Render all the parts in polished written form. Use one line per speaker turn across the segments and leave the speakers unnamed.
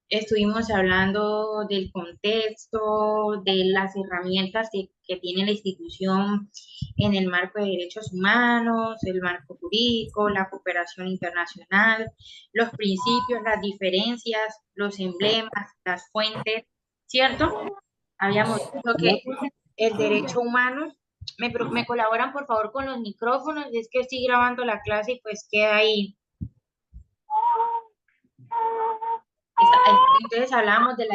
Estuvimos hablando del contexto, de las herramientas que tiene la institución en el marco de derechos humanos, el marco jurídico, la cooperación internacional, los principios, las diferencias, los emblemas, las fuentes, ¿cierto? Habíamos dicho que el derecho humano, me colaboran por favor con los micrófonos, es que estoy grabando la clase y pues queda ahí. Entonces hablamos de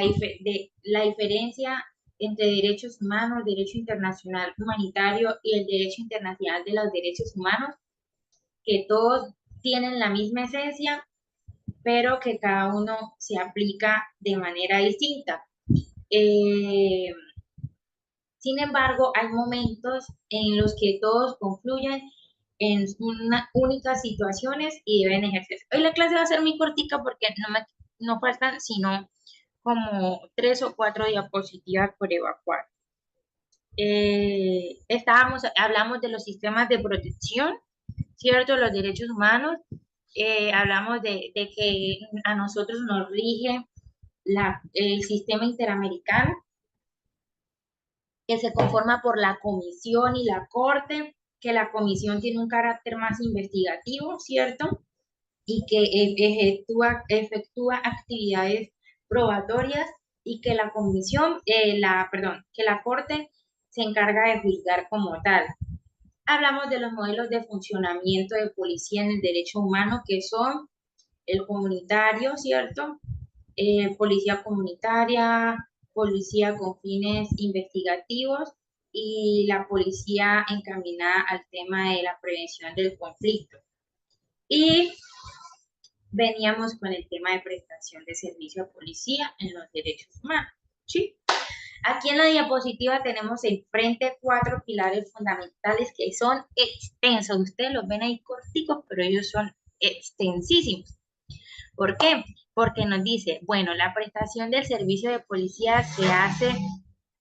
la diferencia entre derechos humanos, derecho internacional humanitario y el derecho internacional de los derechos humanos, que todos tienen la misma esencia, pero que cada uno se aplica de manera distinta. Eh, Sin embargo, hay momentos en los que todos confluyen en una únicas situaciones y deben ejercerse. Hoy la clase va a ser muy cortica porque no faltan sino como 3 o 4 diapositivas por evacuar. Hablamos de los sistemas de protección, ¿cierto? Los derechos humanos. Hablamos de que a nosotros nos rige el sistema interamericano, que se conforma por la comisión y la corte, que la comisión tiene un carácter más investigativo, ¿cierto? Y que efectúa actividades probatorias y que la comisión, que la corte se encarga de juzgar como tal. Hablamos de los modelos de funcionamiento de policía en el derecho humano, que son el comunitario, ¿cierto? Policía comunitaria, policía con fines investigativos y la policía encaminada al tema de la prevención del conflicto. Y veníamos con el tema de prestación de servicio a policía en los derechos humanos, ¿sí? Aquí en la diapositiva tenemos enfrente 4 pilares fundamentales que son extensos. Ustedes los ven ahí corticos, pero ellos son extensísimos. ¿Por qué? Porque nos dice, bueno, la prestación del servicio de policía se hace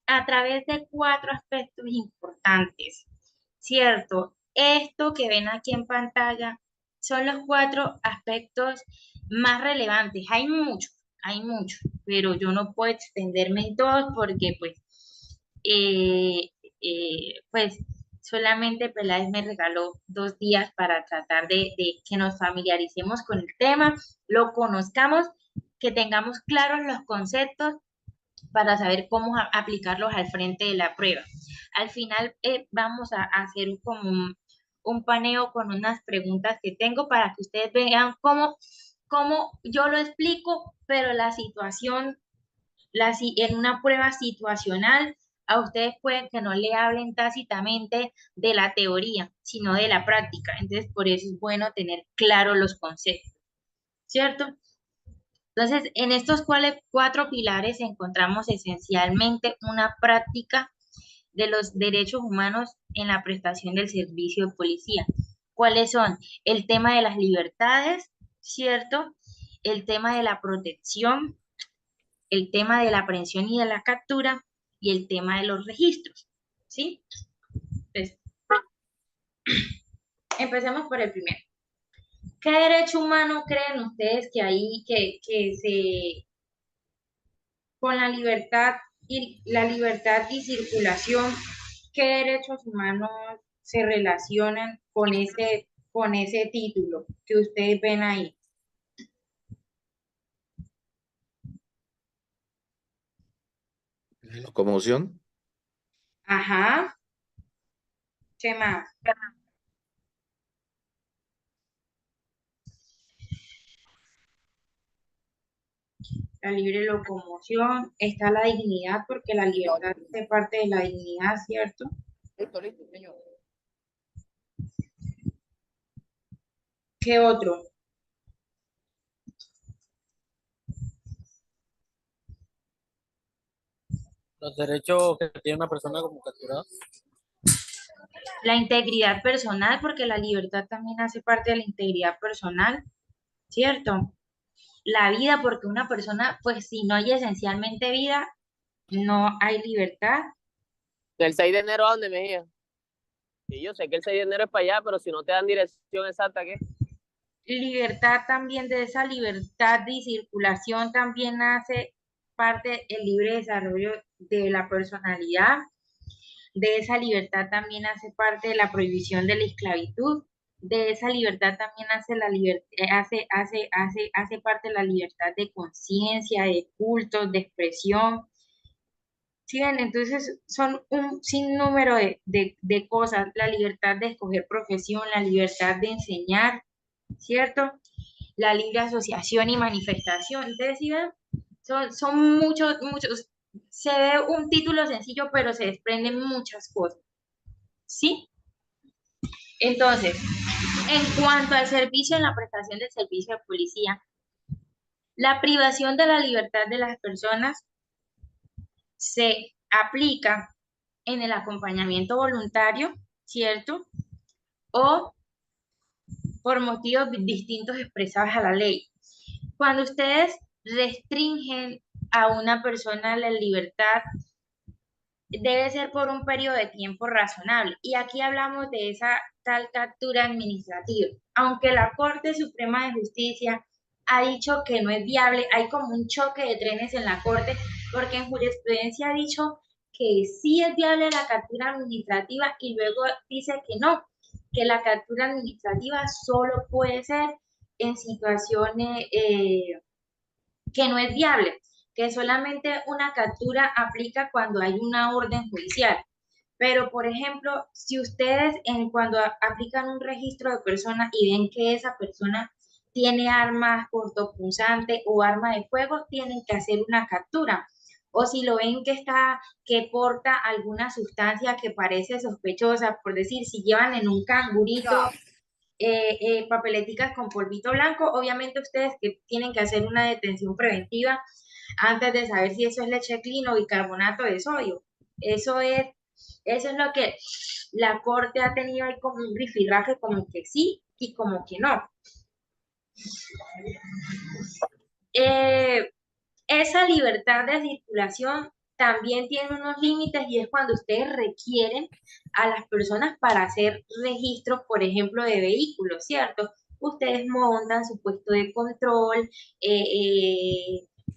a través de 4 aspectos importantes, ¿cierto? Esto que ven aquí en pantalla son los 4 aspectos más relevantes. Hay muchos, pero yo no puedo extenderme en todos porque eh, pues solamente Peláez me regaló 2 días para tratar de que nos familiaricemos con el tema, lo conozcamos, que tengamos claros los conceptos para saber cómo aplicarlos al frente de la prueba. Al final vamos a hacer como un paneo con unas preguntas que tengo para que ustedes vean cómo yo lo explico, pero la situación, en una prueba situacional, a ustedes pueden que no le hablen tácitamente de la teoría, sino de la práctica. Entonces, por eso es bueno tener claro los conceptos, ¿cierto? Entonces, en estos 4 pilares encontramos esencialmente una práctica de los derechos humanos en la prestación del servicio de policía. ¿Cuáles son? El tema de las libertades, ¿cierto? El tema de la protección, el tema de la aprehensión y de la captura y el tema de los registros, ¿sí? Entonces, empecemos por el primero. ¿Qué derecho humano creen ustedes que hay con la libertad y circulación, qué derechos humanos se relacionan con ese título que ustedes ven ahí?
Locomoción.
Ajá, ¿qué más? La libre locomoción, está la dignidad, porque la libertad hace parte de la dignidad, ¿cierto?
Listo, señor.
¿Qué otro?
Los derechos que tiene una persona como capturada.
La integridad personal, porque la libertad también hace parte de la integridad personal, ¿cierto? La vida, porque una persona, pues si no hay esencialmente vida, no hay libertad.
Del 6 de enero, ¿a dónde, Mejía? Sí, yo sé que el 6 de enero es para allá, pero si no te dan dirección exacta, ¿qué?
libertad también, de esa libertad de circulación también hace parte el libre desarrollo de la personalidad. De esa libertad también hace parte de la prohibición de la esclavitud. De esa libertad también hace parte la libertad de conciencia, de cultos, de expresión. ¿Sí ven? Entonces son un sinnúmero de cosas, la libertad de escoger profesión, la libertad de enseñar, ¿cierto? La libre asociación y manifestación. Entonces, ¿sí ven? Son muchos, se ve un título sencillo, pero se desprenden muchas cosas, ¿sí? Entonces, en cuanto al servicio, en la prestación del servicio de policía, la privación de la libertad de las personas se aplica en el acompañamiento voluntario, ¿cierto? O por motivos distintos expresados a la ley. Cuando ustedes restringen a una persona la libertad, debe ser por un periodo de tiempo razonable. Y aquí hablamos de esa tal captura administrativa. Aunque la Corte Suprema de Justicia ha dicho que no es viable, hay como un choque de trenes en la Corte, porque en jurisprudencia ha dicho que sí es viable la captura administrativa y luego dice que no, que la captura administrativa solo puede ser en situaciones que no es viable, que solamente una captura aplica cuando hay una orden judicial. Pero, por ejemplo, si ustedes cuando aplican un registro de persona y ven que esa persona tiene armas cortopunzantes o arma de fuego, tienen que hacer una captura. O si lo ven que porta alguna sustancia que parece sospechosa, por decir, si llevan en un cangurito papeleticas con polvito blanco, obviamente ustedes que tienen que hacer una detención preventiva antes de saber si eso es leche clean o bicarbonato de sodio. Eso es lo que la Corte ha tenido ahí como un rifirrafe, como que sí y como que no. Eh, esa libertad de circulación también tiene unos límites y es cuando ustedes requieren a las personas para hacer registros, por ejemplo, de vehículos, ¿cierto? Ustedes montan su puesto de control,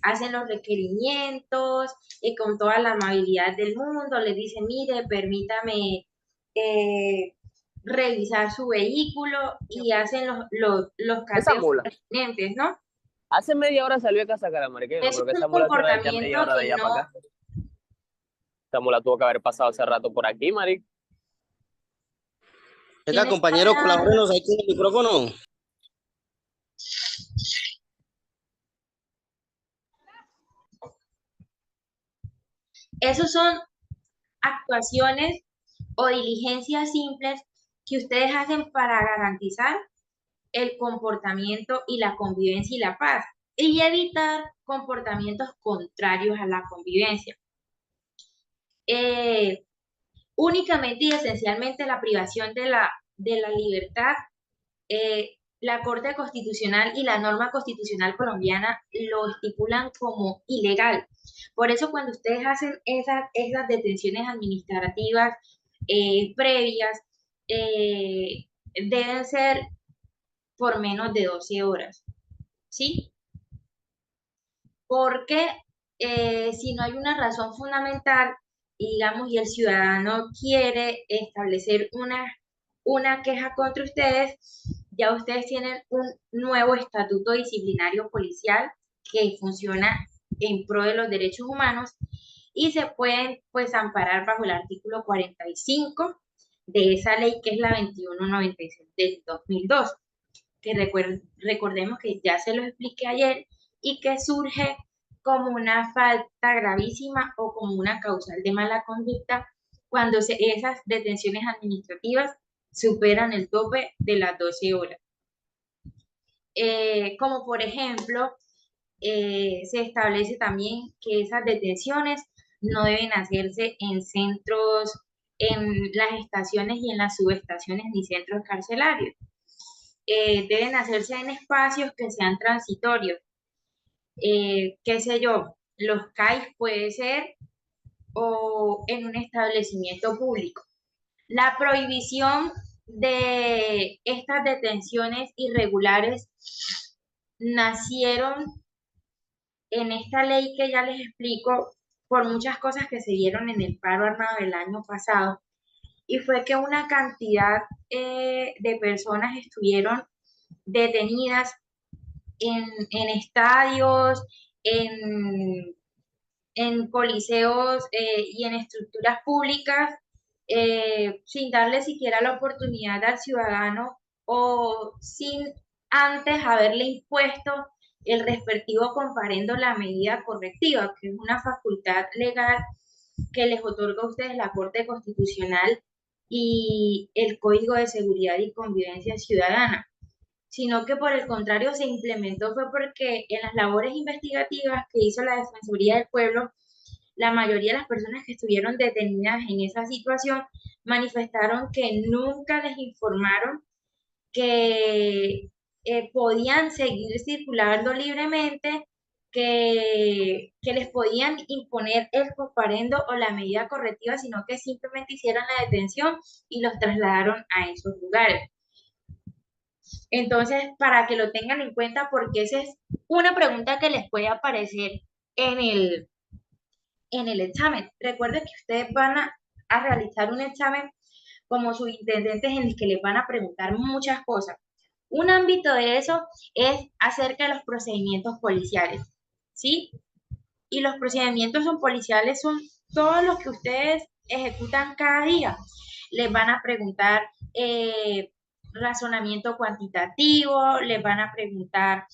hacen los requerimientos con toda la amabilidad del mundo, les dicen, mire, permítame revisar su vehículo y hacen los
Esa
cateos
mula.
pertinentes, ¿no?
Hace media hora salió de Casa Caramare, yo no
Es
creo que
un
esa mula se va de aquí a
comportamiento
media hora de
que
allá
no.
para acá. Esa mula tuvo que haber pasado hace rato por aquí, marico.
Venga, compañeros, colabórenos ahí con el micrófono.
Esos son actuaciones o diligencias simples que ustedes hacen para garantizar el comportamiento y la convivencia y la paz y evitar comportamientos contrarios a la convivencia. Únicamente y esencialmente la privación de la libertad, la Corte Constitucional y la norma constitucional colombiana lo estipulan como ilegal. Por eso cuando ustedes hacen esas detenciones administrativas previas, deben ser por menos de 12 horas, ¿sí? Porque si no hay una razón fundamental, y digamos, y el ciudadano quiere establecer una queja contra ustedes, ya ustedes tienen un nuevo estatuto disciplinario policial que funciona en pro de los derechos humanos y se pueden pues amparar bajo el artículo 45 de esa ley que es la 2196 del 2002, que recordemos que ya se lo expliqué ayer y que surge como una falta gravísima o como una causal de mala conducta cuando esas detenciones administrativas superan el tope de las 12 horas. Como por ejemplo, se establece también que esas detenciones no deben hacerse en centros, en las estaciones y en las subestaciones ni centros carcelarios. Deben hacerse en espacios que sean transitorios. Qué sé yo, los CAIS puede ser o en un establecimiento público. La prohibición de estas detenciones irregulares nacieron en esta ley que ya les explico por muchas cosas que se dieron en el paro armado del año pasado, y fue que una cantidad de personas estuvieron detenidas en estadios, en, en coliseos y en estructuras públicas, sin darle siquiera la oportunidad al ciudadano o sin antes haberle impuesto el respectivo comparendo la medida correctiva, que es una facultad legal que les otorga a ustedes la Corte Constitucional y el Código de Seguridad y Convivencia Ciudadana, sino que por el contrario se implementó fue porque en las labores investigativas que hizo la Defensoría del Pueblo, la mayoría de las personas que estuvieron detenidas en esa situación manifestaron que nunca les informaron que podían seguir circulando libremente, que les podían imponer el comparendo o la medida correctiva, sino que simplemente hicieron la detención y los trasladaron a esos lugares. Entonces, para que lo tengan en cuenta, porque esa es una pregunta que les puede aparecer en el examen. Recuerden que ustedes van a realizar un examen como subintendentes en el que les van a preguntar muchas cosas. Un ámbito de eso es acerca de los procedimientos policiales, ¿sí? Y los procedimientos policiales son todos los que ustedes ejecutan cada día. Les van a preguntar razonamiento cuantitativo, les van a preguntar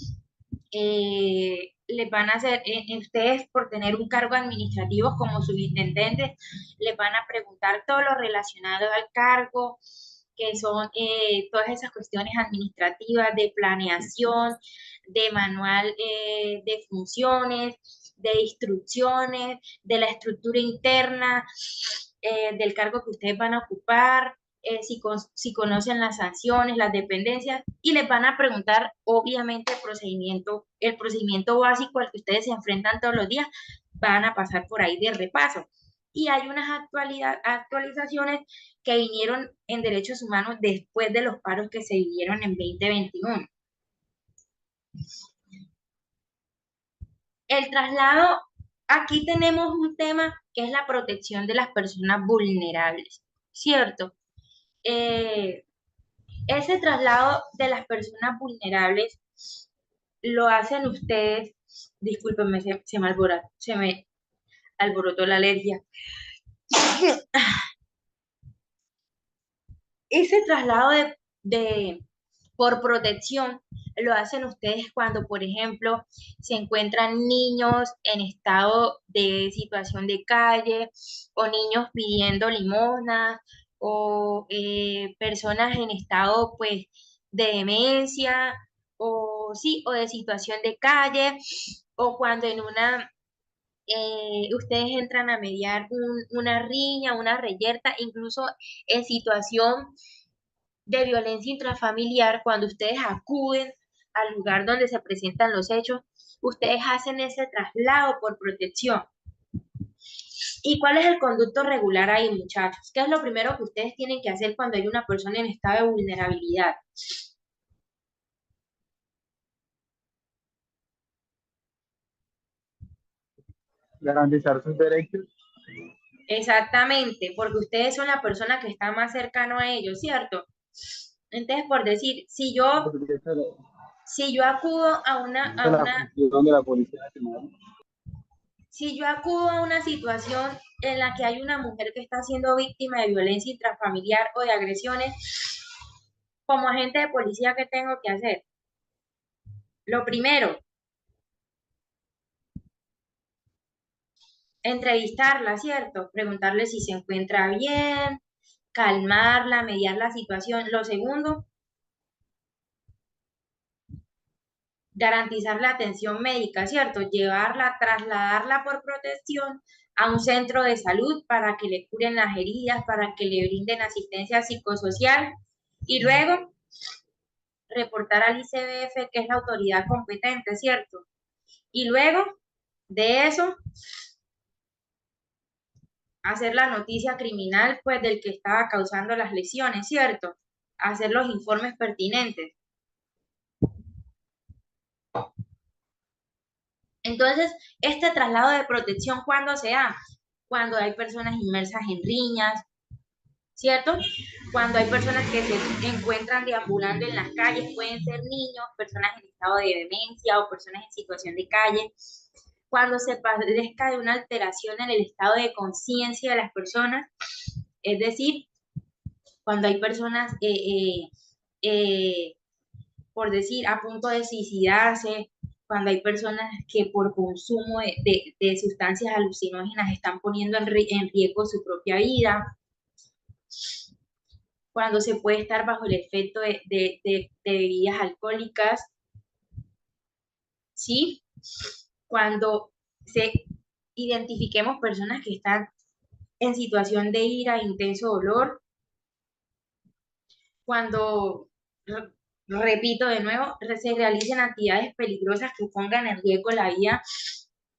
les van a hacer, ustedes por tener un cargo administrativo como subintendente, les van a preguntar todo lo relacionado al cargo, que son todas esas cuestiones administrativas de planeación, de manual de funciones, de instrucciones, de la estructura interna, del cargo que ustedes van a ocupar, si conocen las sanciones, las dependencias, y les van a preguntar, obviamente, el procedimiento básico al que ustedes se enfrentan todos los días, van a pasar por ahí de repaso. Y hay unas actualizaciones que vinieron en derechos humanos después de los paros que se vivieron en 2021. El traslado, aquí tenemos un tema que es la protección de las personas vulnerables, ¿cierto? Ese traslado de las personas vulnerables lo hacen ustedes, discúlpenme, se me alborotó la alergia. Ese traslado por protección lo hacen ustedes cuando, por ejemplo, se encuentran niños en estado de situación de calle o niños pidiendo limosna o personas en estado pues de demencia o sí, o de situación de calle o cuando en una ustedes entran a mediar una riña, una reyerta, incluso en situación de violencia intrafamiliar, cuando ustedes acuden al lugar donde se presentan los hechos, ustedes hacen ese traslado por protección. ¿Y cuál es el conducto regular ahí, muchachos? ¿Qué es lo primero que ustedes tienen que hacer cuando hay una persona en estado de vulnerabilidad?
Garantizar sus derechos.
Exactamente, porque ustedes son la persona que está más cercano a ellos, ¿cierto? Entonces, por decir, si yo acudo a
De la Policía Nacional.
si yo acudo a una situación en la que hay una mujer que está siendo víctima de violencia intrafamiliar o de agresiones, como agente de policía, ¿qué tengo que hacer? Lo primero, entrevistarla, ¿cierto? Preguntarle si se encuentra bien, calmarla, mediar la situación. Lo segundo, garantizar la atención médica, ¿cierto? Llevarla, trasladarla por protección a un centro de salud para que le curen las heridas, para que le brinden asistencia psicosocial y luego reportar al ICBF, que es la autoridad competente, ¿cierto? Y luego de eso, hacer la noticia criminal, pues, del que estaba causando las lesiones, ¿cierto? hacer los informes pertinentes. Entonces, este traslado de protección, ¿cuándo se da? Cuando hay personas inmersas en riñas, ¿cierto? Cuando hay personas que se encuentran deambulando en las calles, pueden ser niños, personas en estado de demencia o personas en situación de calle. Cuando se padezca de una alteración en el estado de conciencia de las personas, es decir, cuando hay personas, por decir, a punto de suicidarse, cuando hay personas que por consumo de sustancias alucinógenas están poniendo en riesgo su propia vida, cuando se puede estar bajo el efecto de bebidas alcohólicas, ¿sí? Cuando se identifiquemos personas que están en situación de ira, intenso dolor, cuando, repito de nuevo, se realicen actividades peligrosas que pongan en riesgo la vida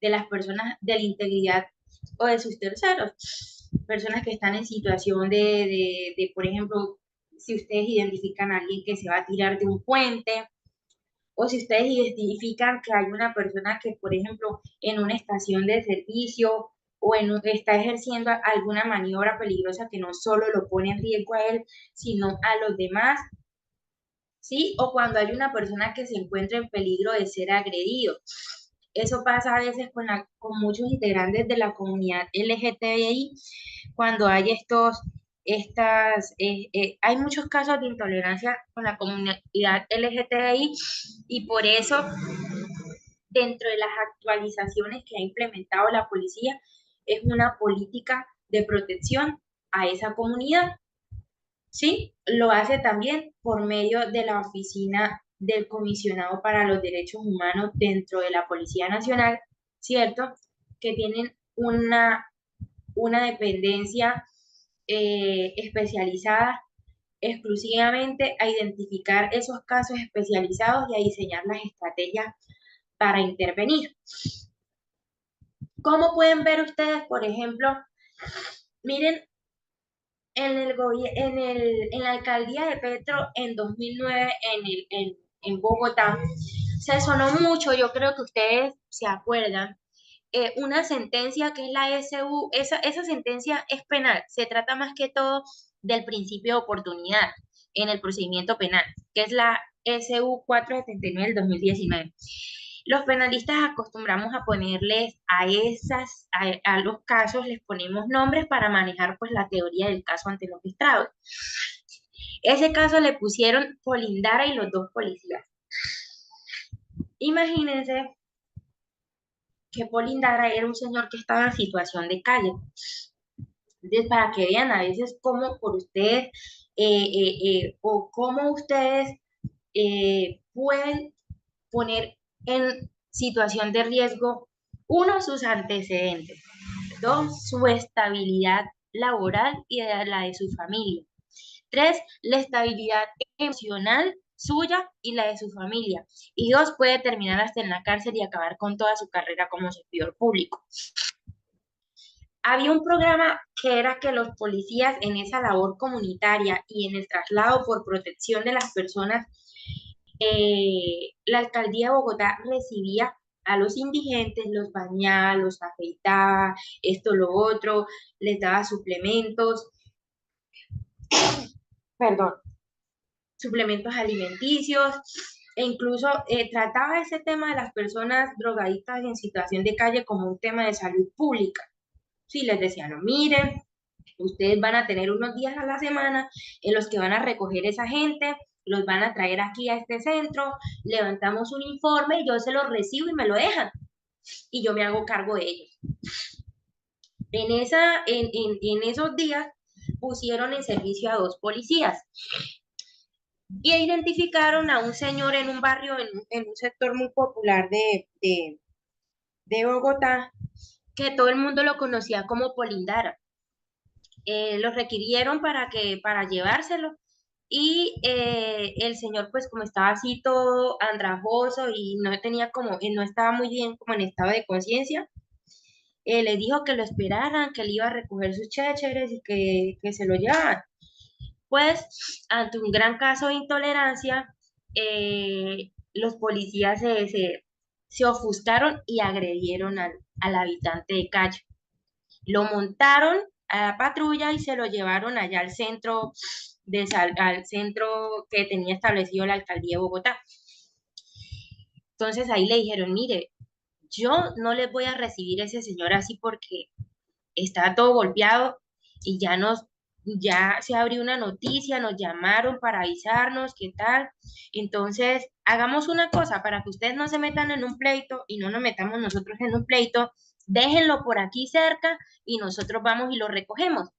de las personas, de la integridad o de sus terceros, personas que están en situación por ejemplo, si ustedes identifican a alguien que se va a tirar de un puente, o si ustedes identifican que hay una persona que, por ejemplo, en una estación de servicio o está ejerciendo alguna maniobra peligrosa que no solo lo pone en riesgo a él, sino a los demás, ¿sí? O cuando hay una persona que se encuentra en peligro de ser agredido. Eso pasa a veces con muchos integrantes de la comunidad LGTBI, cuando hay hay muchos casos de intolerancia con la comunidad LGTBI y por eso dentro de las actualizaciones que ha implementado la policía es una política de protección a esa comunidad. Sí, lo hace también por medio de la oficina del Comisionado para los Derechos Humanos dentro de la Policía Nacional, ¿cierto? Que tienen una dependencia especializada exclusivamente a identificar esos casos especializados y a diseñar las estrategias para intervenir. ¿Cómo pueden ver ustedes, por ejemplo? Miren, en la alcaldía de Petro en 2009 en Bogotá, se sonó mucho, yo creo que ustedes se acuerdan, una sentencia que es la SU, esa sentencia es penal, se trata más que todo del principio de oportunidad en el procedimiento penal, que es la SU 479 del 2019. Los penalistas acostumbramos a ponerles a los casos, les ponemos nombres para manejar pues la teoría del caso ante los magistrados. Ese caso le pusieron Polindara y los dos policías. Imagínense que Polindara era un señor que estaba en situación de calle. Entonces, para que vean a veces cómo por ustedes o cómo ustedes pueden poner en situación de riesgo, uno, sus antecedentes, dos, su estabilidad laboral y la de su familia, tres, la estabilidad emocional suya y la de su familia, y dos, puede terminar hasta en la cárcel y acabar con toda su carrera como servidor público. Había un programa que era que los policías en esa labor comunitaria y en el traslado por protección de las personas, la alcaldía de Bogotá recibía a los indigentes, los bañaba, los afeitaba, esto, lo otro, les daba suplementos, perdón, suplementos alimenticios, e incluso trataba ese tema de las personas drogadictas en situación de calle como un tema de salud pública. Sí, les decía, no, miren, ustedes van a tener unos días a la semana en los que van a recoger esa gente, los van a traer aquí a este centro, levantamos un informe, yo se los recibo y me lo dejan, y yo me hago cargo de ellos. En esos días pusieron en servicio a dos policías y identificaron a un señor en un barrio, en un sector muy popular de Bogotá, que todo el mundo lo conocía como Polindara. Lo requirieron para llevárselo y el señor pues como estaba así todo andrajoso y no estaba muy bien como en estado de conciencia, le dijo que lo esperaran, que él iba a recoger sus chécheres y que se lo llevaran. Pues, ante un gran caso de intolerancia, los policías se ofuscaron y agredieron al habitante de calle. Lo montaron a la patrulla y se lo llevaron allá al centro, al centro que tenía establecido la alcaldía de Bogotá. Entonces ahí le dijeron, mire, yo no les voy a recibir a ese señor así porque está todo golpeado y ya se abrió una noticia, nos llamaron para avisarnos qué tal. Entonces, hagamos una cosa para que ustedes no se metan en un pleito y no nos metamos nosotros en un pleito, déjenlo por aquí cerca y nosotros vamos y lo recogemos.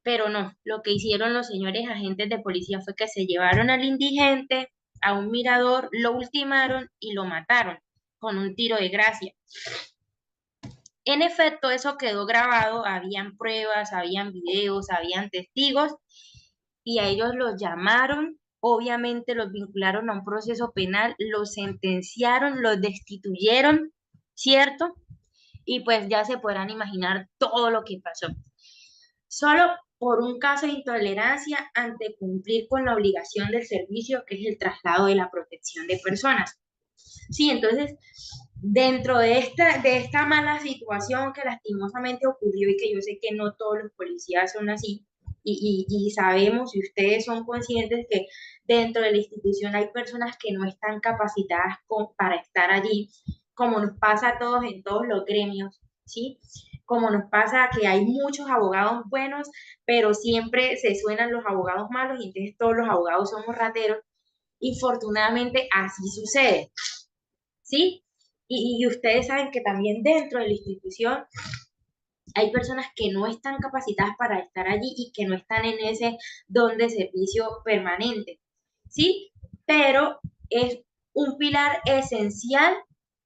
Pero no, lo que hicieron los señores agentes de policía fue que se llevaron al indigente a un mirador, lo ultimaron y lo mataron con un tiro de gracia. En efecto, eso quedó grabado, habían pruebas, habían videos, habían testigos y a ellos los llamaron, obviamente los vincularon a un proceso penal, los sentenciaron, los destituyeron, ¿cierto? Y pues ya se podrán imaginar todo lo que pasó. Solo por un caso de intolerancia ante cumplir con la obligación del servicio, que es el traslado de la protección de personas. Sí, entonces, dentro de esta mala situación que lastimosamente ocurrió y que yo sé que no todos los policías son así, y sabemos y ustedes son conscientes que dentro de la institución hay personas que no están capacitadas para estar allí, como nos pasa a todos en todos los gremios, ¿sí? Como nos pasa que hay muchos abogados buenos, pero siempre se suenan los abogados malos y entonces todos los abogados somos rateros. Infortunadamente así sucede, ¿sí? Y ustedes saben que también dentro de la institución hay personas que no están capacitadas para estar allí y que no están en ese don de servicio permanente, ¿sí? Pero es un pilar esencial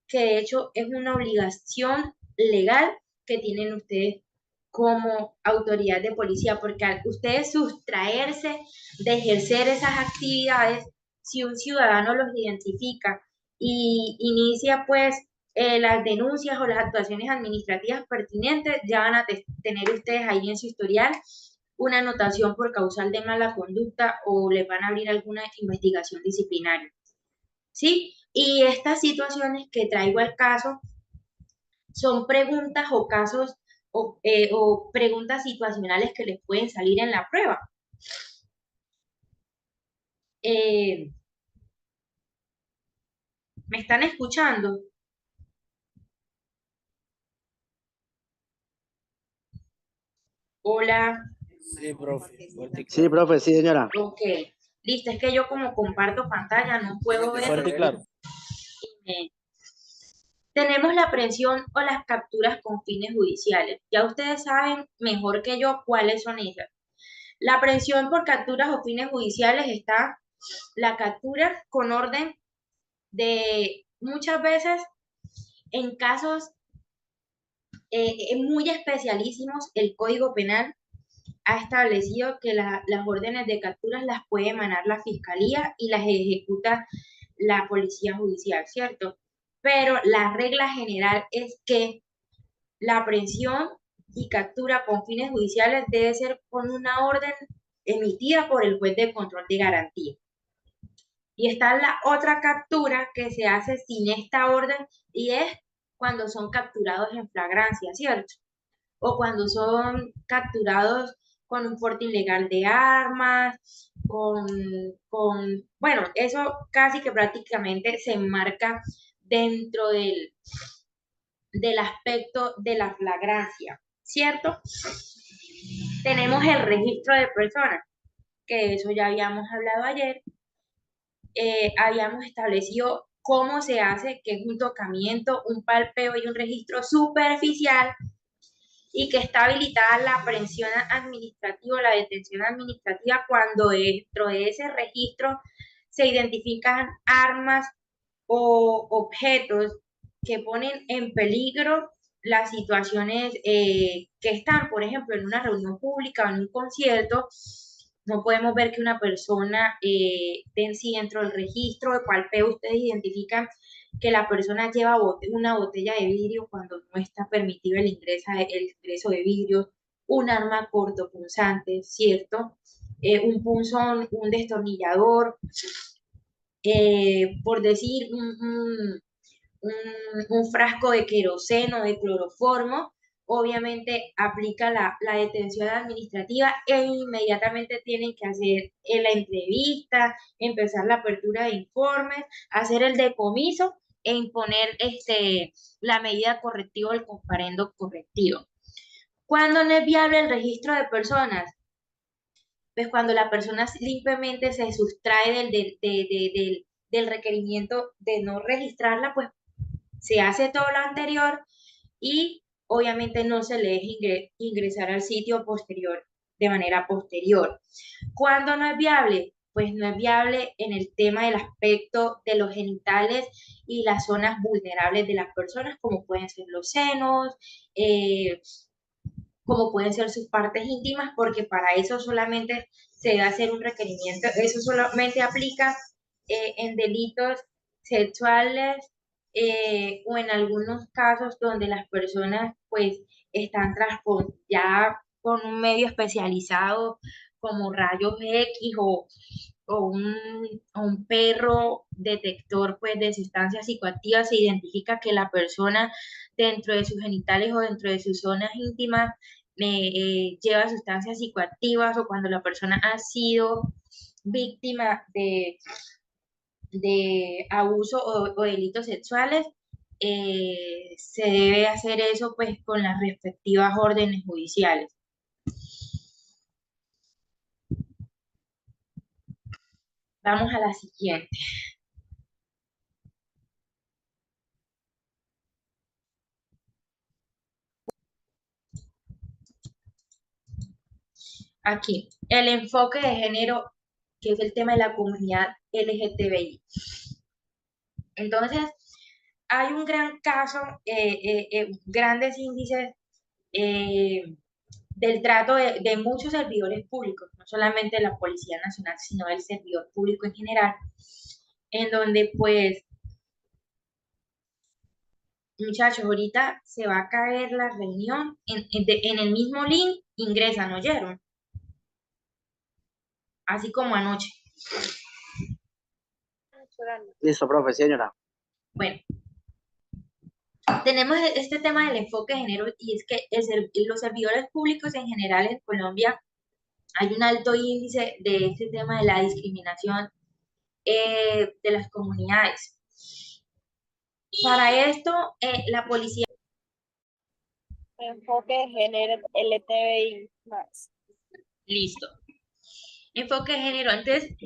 que de hecho es una obligación legal que tienen ustedes como autoridad de policía, porque al ustedes sustraerse de ejercer esas actividades, si un ciudadano los identifica y inicia pues las denuncias o las actuaciones administrativas pertinentes, ya van a tener ustedes ahí en su historial una anotación por causal de mala conducta o les van a abrir alguna investigación disciplinaria. ¿Sí? Y estas situaciones que traigo al caso son preguntas o casos o preguntas situacionales que les pueden salir en la prueba. ¿Me están escuchando? Hola.
Sí, profe.
Sí, profe, sí, señora.
Ok. Listo, es que yo como comparto pantalla no puedo ver.
Fuerte y claro.
Tenemos la aprehensión o las capturas con fines judiciales. Ya ustedes saben mejor que yo cuáles son ellas. La aprehensión por capturas o fines judiciales está la captura con orden de muchas veces en casos muy especialísimos. El Código Penal ha establecido que las órdenes de capturas las puede emanar la Fiscalía y las ejecuta la Policía Judicial, ¿cierto? Pero la regla general es que la aprehensión y captura con fines judiciales debe ser con una orden emitida por el juez de control de garantía. Y está la otra captura que se hace sin esta orden y es cuando son capturados en flagrancia, ¿cierto? O cuando son capturados con un porte ilegal de armas, bueno, eso casi que prácticamente se enmarca dentro del aspecto de la flagrancia, ¿cierto? Tenemos el registro de personas, que de eso ya habíamos hablado ayer. Habíamos establecido cómo se hace, que es un tocamiento, un palpeo y un registro superficial y que está habilitada la aprehensión administrativa o la detención administrativa cuando dentro de ese registro se identifican armas o objetos que ponen en peligro las situaciones que están, por ejemplo, en una reunión pública o en un concierto. No podemos ver que una persona sí dentro del registro de palpeo ustedes identifican que la persona lleva una botella de vidrio cuando no está permitido el ingreso de vidrio, un arma cortopunzante, ¿cierto? un punzón, un destornillador, por decir, un frasco de queroseno, de cloroformo, obviamente aplica la detención administrativa e inmediatamente tienen que hacer la entrevista, empezar la apertura de informes, hacer el decomiso e imponer la medida correctiva o el comparendo correctivo. ¿Cuándo no es viable el registro de personas? Pues cuando la persona simplemente se sustrae del requerimiento de no registrarla, pues se hace todo lo anterior y obviamente no se le deja ingresar al sitio posterior, de manera posterior. ¿Cuándo no es viable? Pues no es viable en el tema del aspecto de los genitales y las zonas vulnerables de las personas, como pueden ser los senos, como pueden ser sus partes íntimas, porque para eso solamente se debe hacer un requerimiento, eso solamente aplica en delitos sexuales o en algunos casos donde las personas pues están ya con un medio especializado como rayos X o un perro detector pues de sustancias psicoactivas, se identifica que la persona dentro de sus genitales o dentro de sus zonas íntimas lleva sustancias psicoactivas, o cuando la persona ha sido víctima de abuso o delitos sexuales, se debe hacer eso pues con las respectivas órdenes judiciales. Vamos a la siguiente. Aquí, el enfoque de género, que es el tema de la comunidad LGTBI. Entonces, hay un gran caso, grandes índices del trato de muchos servidores públicos, no solamente de la Policía Nacional, sino del servidor público en general, en donde pues, muchachos, ahorita se va a caer la reunión, en el mismo link ingresan, ¿oyeron? Así como anoche.
Listo, profe, señora.
Bueno, tenemos este tema del enfoque de género, y es que los servidores públicos en general en Colombia hay un alto índice de este tema de la discriminación de las comunidades. Para esto, la policía...
Enfoque de género LGTBI más.
Listo. Enfoque de género. Entonces,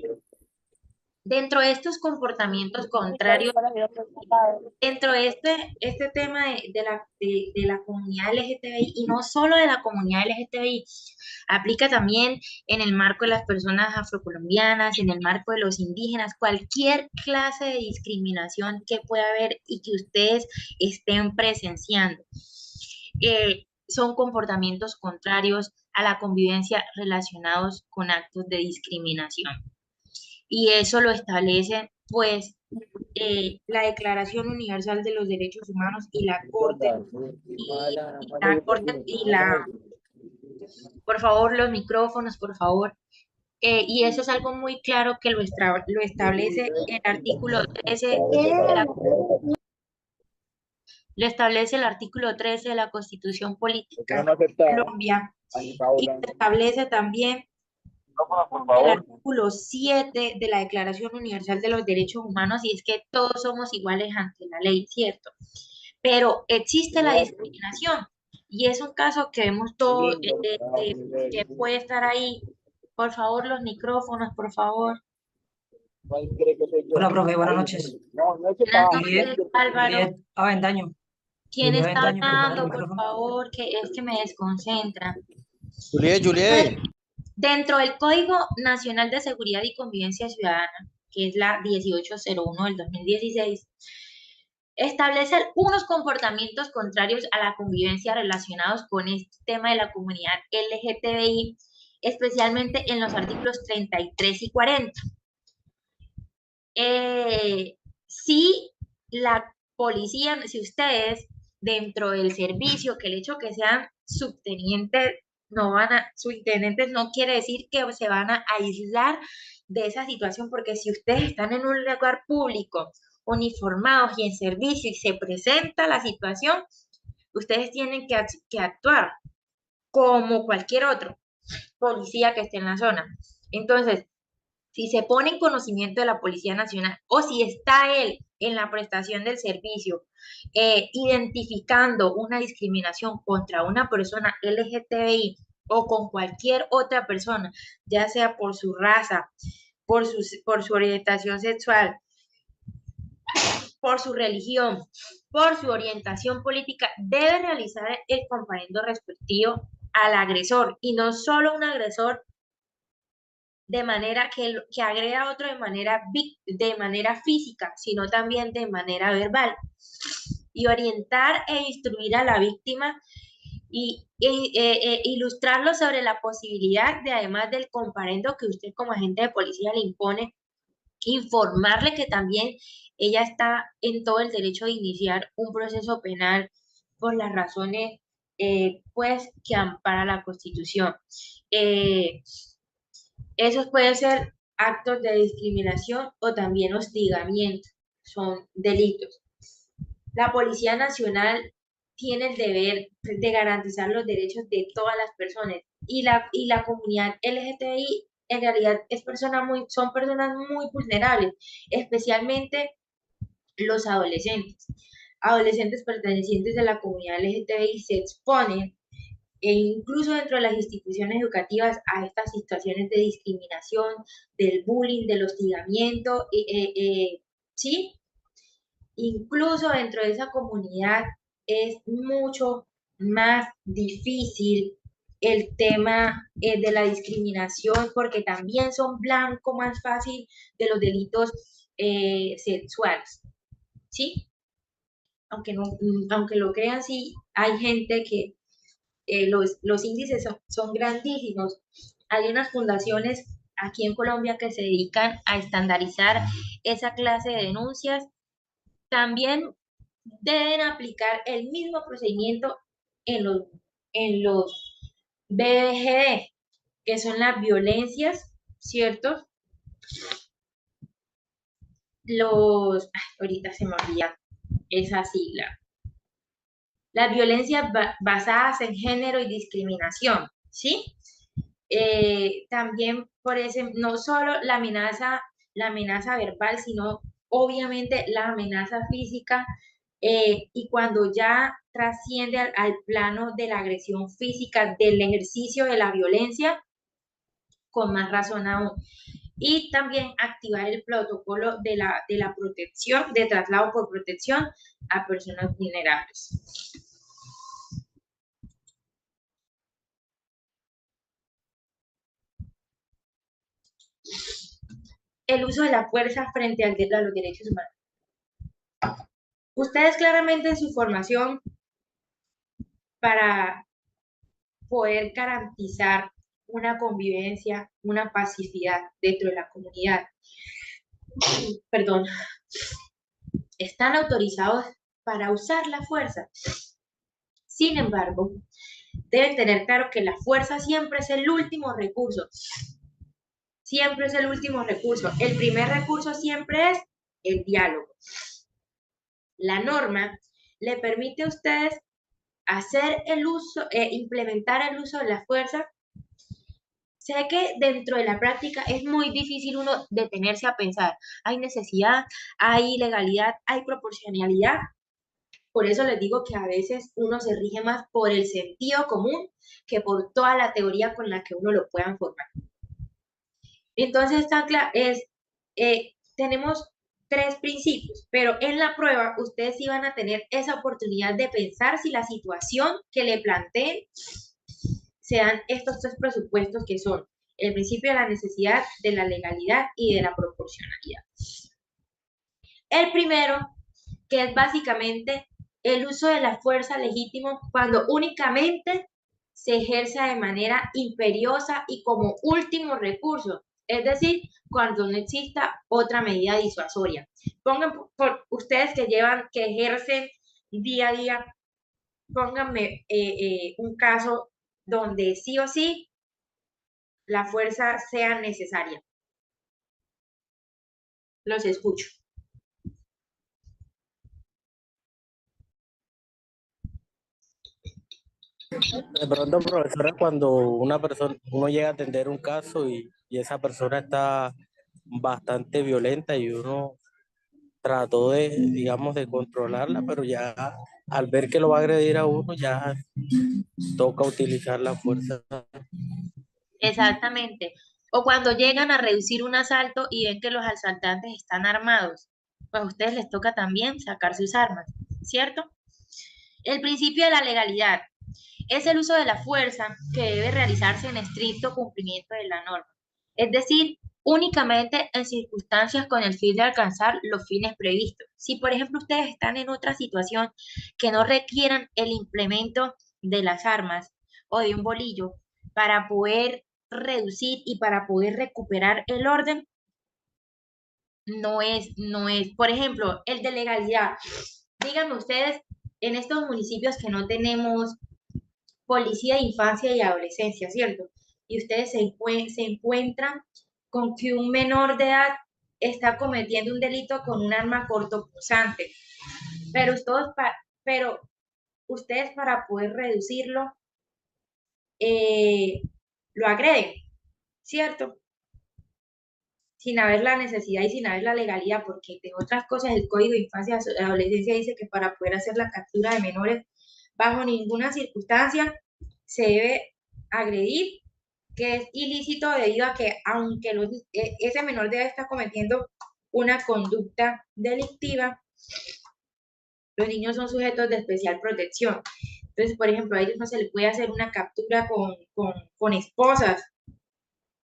dentro de estos comportamientos contrarios, dentro de este tema de la comunidad LGTBI, y no solo de la comunidad LGTBI, aplica también en el marco de las personas afrocolombianas, en el marco de los indígenas, cualquier clase de discriminación que pueda haber y que ustedes estén presenciando. Son comportamientos contrarios a la convivencia relacionados con actos de discriminación. Y eso lo establece, pues, la Declaración Universal de los Derechos Humanos y la Corte, por favor, los micrófonos, por favor. Y eso es algo muy claro que lo establece el artículo 13 lo establece el artículo 13 de la Constitución Política de Colombia, y se establece también el artículo 7 de la Declaración Universal de los Derechos Humanos, y es que todos somos iguales ante la ley, ¿cierto? Pero existe la discriminación, y es un caso que vemos todo, que puede estar ahí. Por favor, los micrófonos, por favor.
Hola, profe, buenas noches.
Buenas noches, Álvaro.
Juliet Avendaño.
¿Quién
Juliet
está
Avendaño, por favor, el
hablando, por
micrófono.
favor? Que es que me desconcentra.
Juliet.
Dentro del Código Nacional de Seguridad y Convivencia Ciudadana, que es la 1801 del 2016, establece unos comportamientos contrarios a la convivencia relacionados con este tema de la comunidad LGTBI, especialmente en los artículos 33 y 40. Si la policía, si ustedes dentro del servicio, que el hecho que sean subtenientes no van a, subintendentes no quiere decir que se van a aislar de esa situación, porque si ustedes están en un lugar público, uniformados y en servicio y se presenta la situación, ustedes tienen que actuar como cualquier otro policía que esté en la zona. Entonces, si se pone en conocimiento de la Policía Nacional o si está él en la prestación del servicio identificando una discriminación contra una persona LGTBI o con cualquier otra persona, ya sea por su raza, por su orientación sexual, por su religión, por su orientación política, debe realizar el comparendo respectivo al agresor, y no solo un agresor de manera que agreda a otro de manera física, sino también de manera verbal. Y orientar e instruir a la víctima y ilustrarlo sobre la posibilidad de, además del comparendo que usted como agente de policía le impone, informarle que también ella está en todo el derecho de iniciar un proceso penal por las razones pues que ampara la Constitución. Esos pueden ser actos de discriminación o también hostigamiento, son delitos. La Policía Nacional tiene el deber de garantizar los derechos de todas las personas, y la comunidad LGTBI en realidad son personas muy vulnerables, especialmente los adolescentes. Adolescentes pertenecientes a la comunidad LGTBI se exponen e incluso dentro de las instituciones educativas a estas situaciones de discriminación, del bullying, del hostigamiento, ¿sí? Incluso dentro de esa comunidad es mucho más difícil el tema de la discriminación, porque también son blanco más fácil de los delitos sexuales, ¿sí? Aunque lo crean, sí, hay gente que los índices son grandísimos. Hay unas fundaciones aquí en Colombia que se dedican a estandarizar esa clase de denuncias. También deben aplicar el mismo procedimiento en los BGD, que son las violencias, ¿cierto? Ahorita se me olvida esa sigla. Las violencias basadas en género y discriminación, ¿sí? También por ese, no solo la amenaza verbal, sino obviamente la amenaza física, y cuando ya trasciende al plano de la agresión física, del ejercicio de la violencia, con más razón aún. Y también activar el protocolo de la protección, de traslado por protección a personas vulnerables. El uso de la fuerza frente a los derechos humanos. Ustedes claramente en su formación, para poder garantizar una convivencia, una pacificidad dentro de la comunidad, perdón, están autorizados para usar la fuerza. Sin embargo, deben tener claro que la fuerza siempre es el último recurso. Siempre es el último recurso. El primer recurso siempre es el diálogo. La norma le permite a ustedes hacer el uso, implementar el uso de la fuerza. Sé que dentro de la práctica es muy difícil uno detenerse a pensar, hay necesidad, hay legalidad, hay proporcionalidad. Por eso les digo que a veces uno se rige más por el sentido común que por toda la teoría con la que uno lo puedan formar. Entonces, tenemos 3 principios, pero en la prueba ustedes sí van a tener esa oportunidad de pensar si la situación que le planteen se dan estos 3 presupuestos, que son el principio de la necesidad, de la legalidad y de la proporcionalidad. El primero, que es básicamente el uso de la fuerza legítimo cuando únicamente se ejerza de manera imperiosa y como último recurso, es decir, cuando no exista otra medida disuasoria. Pongan, por ustedes que ejercen día a día, pónganme un caso donde sí o sí la fuerza sea necesaria. Los escucho.
De pronto, profesora, cuando una persona, uno llega a atender un caso y esa persona está bastante violenta y uno trató de, digamos, de controlarla, pero ya al ver que lo va a agredir a uno, ya toca utilizar la fuerza.
Exactamente. O cuando llegan a reducir un asalto y ven que los asaltantes están armados, pues a ustedes les toca también sacar sus armas, ¿cierto? El principio de la legalidad es el uso de la fuerza que debe realizarse en estricto cumplimiento de la norma, es decir, únicamente en circunstancias con el fin de alcanzar los fines previstos. Si, por ejemplo, ustedes están en otra situación que no requieran el implemento de las armas o de un bolillo para poder reducir y para poder recuperar el orden, no es, por ejemplo, el de legalidad. Díganme ustedes, en estos municipios que no tenemos policía de infancia y adolescencia, ¿cierto? Y ustedes se encuentran con que un menor de edad está cometiendo un delito con un arma cortopunzante, pero pero ustedes para poder reducirlo lo agreden, ¿cierto? Sin haber la necesidad y sin haber la legalidad, porque entre otras cosas el Código de Infancia y Adolescencia dice que para poder hacer la captura de menores bajo ninguna circunstancia se debe agredir, que es ilícito debido a que aunque ese menor de edad está cometiendo una conducta delictiva, los niños son sujetos de especial protección. Entonces, por ejemplo, a ellos no se les puede hacer una captura con esposas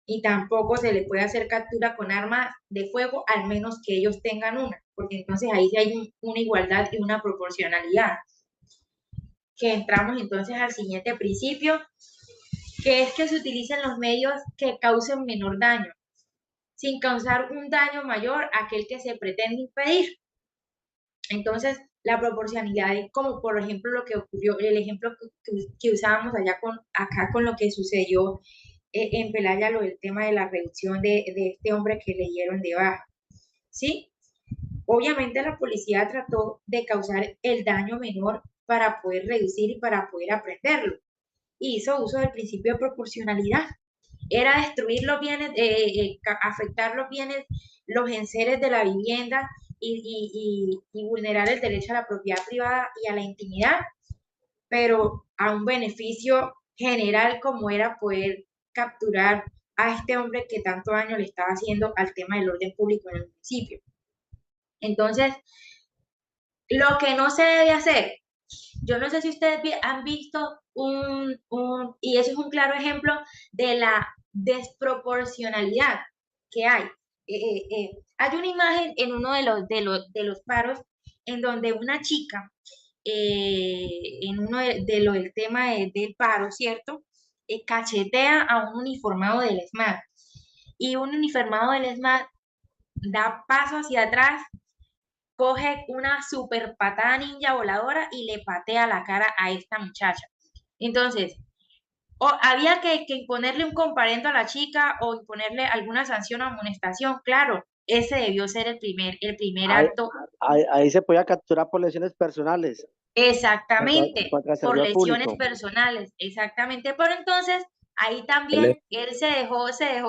y tampoco se le puede hacer captura con arma de fuego, al menos que ellos tengan una, porque entonces ahí sí hay una igualdad y una proporcionalidad. Que entramos entonces al siguiente principio, que es que se utilicen los medios que causen menor daño, sin causar un daño mayor a aquel que se pretende impedir. Entonces, la proporcionalidad es como, por ejemplo, lo que ocurrió, el ejemplo que usábamos acá con lo que sucedió en Pelaya, lo del tema de la reducción de este hombre que le dieron de baja, ¿sí? Obviamente la policía trató de causar el daño menor para poder reducir y para poder aprenderlo. Y hizo uso del principio de proporcionalidad. Era destruir los bienes, afectar los bienes, los enseres de la vivienda y vulnerar el derecho a la propiedad privada y a la intimidad, pero a un beneficio general como era poder capturar a este hombre que tanto daño le estaba haciendo al tema del orden público en el municipio. Entonces, lo que no se debe hacer, yo no sé si ustedes han visto y eso es un claro ejemplo de la desproporcionalidad que hay. Hay una imagen en uno de los paros en donde una chica, en uno del tema del paro, ¿cierto? Cachetea a un uniformado del ESMAD y un uniformado del ESMAD da paso hacia atrás, coge una super patada ninja voladora y le patea la cara a esta muchacha. Entonces, había que imponerle un comparendo a la chica o imponerle alguna sanción o amonestación, claro, ese debió ser el primer
Ahí,
acto.
ahí se podía capturar por lesiones personales
Exactamente,
contra el
por
servidor
lesiones
público.
personales, exactamente. Pero entonces, ahí también él se dejó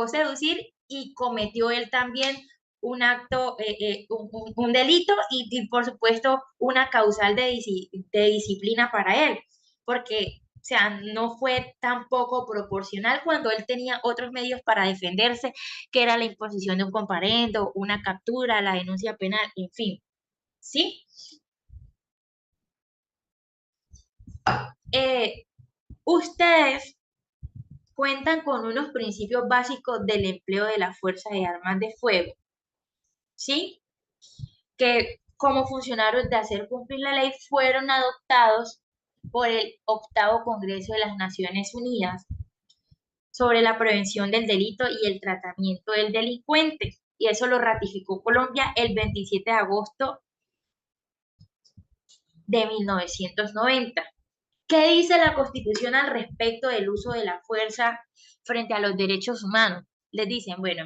seducir y cometió él también un acto, un delito y por supuesto una causal de disciplina para él, porque, o sea, no fue tampoco proporcional cuando él tenía otros medios para defenderse, que era la imposición de un comparendo, una captura, la denuncia penal, en fin, ¿sí? Eh, Ustedes cuentan con unos principios básicos del empleo de la fuerza de armas de fuego, ¿sí? Que como funcionarios de hacer cumplir la ley fueron adoptados por el octavo Congreso de las Naciones Unidas sobre la prevención del delito y el tratamiento del delincuente. Y eso lo ratificó Colombia el 27 de agosto de 1990. ¿Qué dice la Constitución al respecto del uso de la fuerza frente a los derechos humanos? Les dicen, bueno,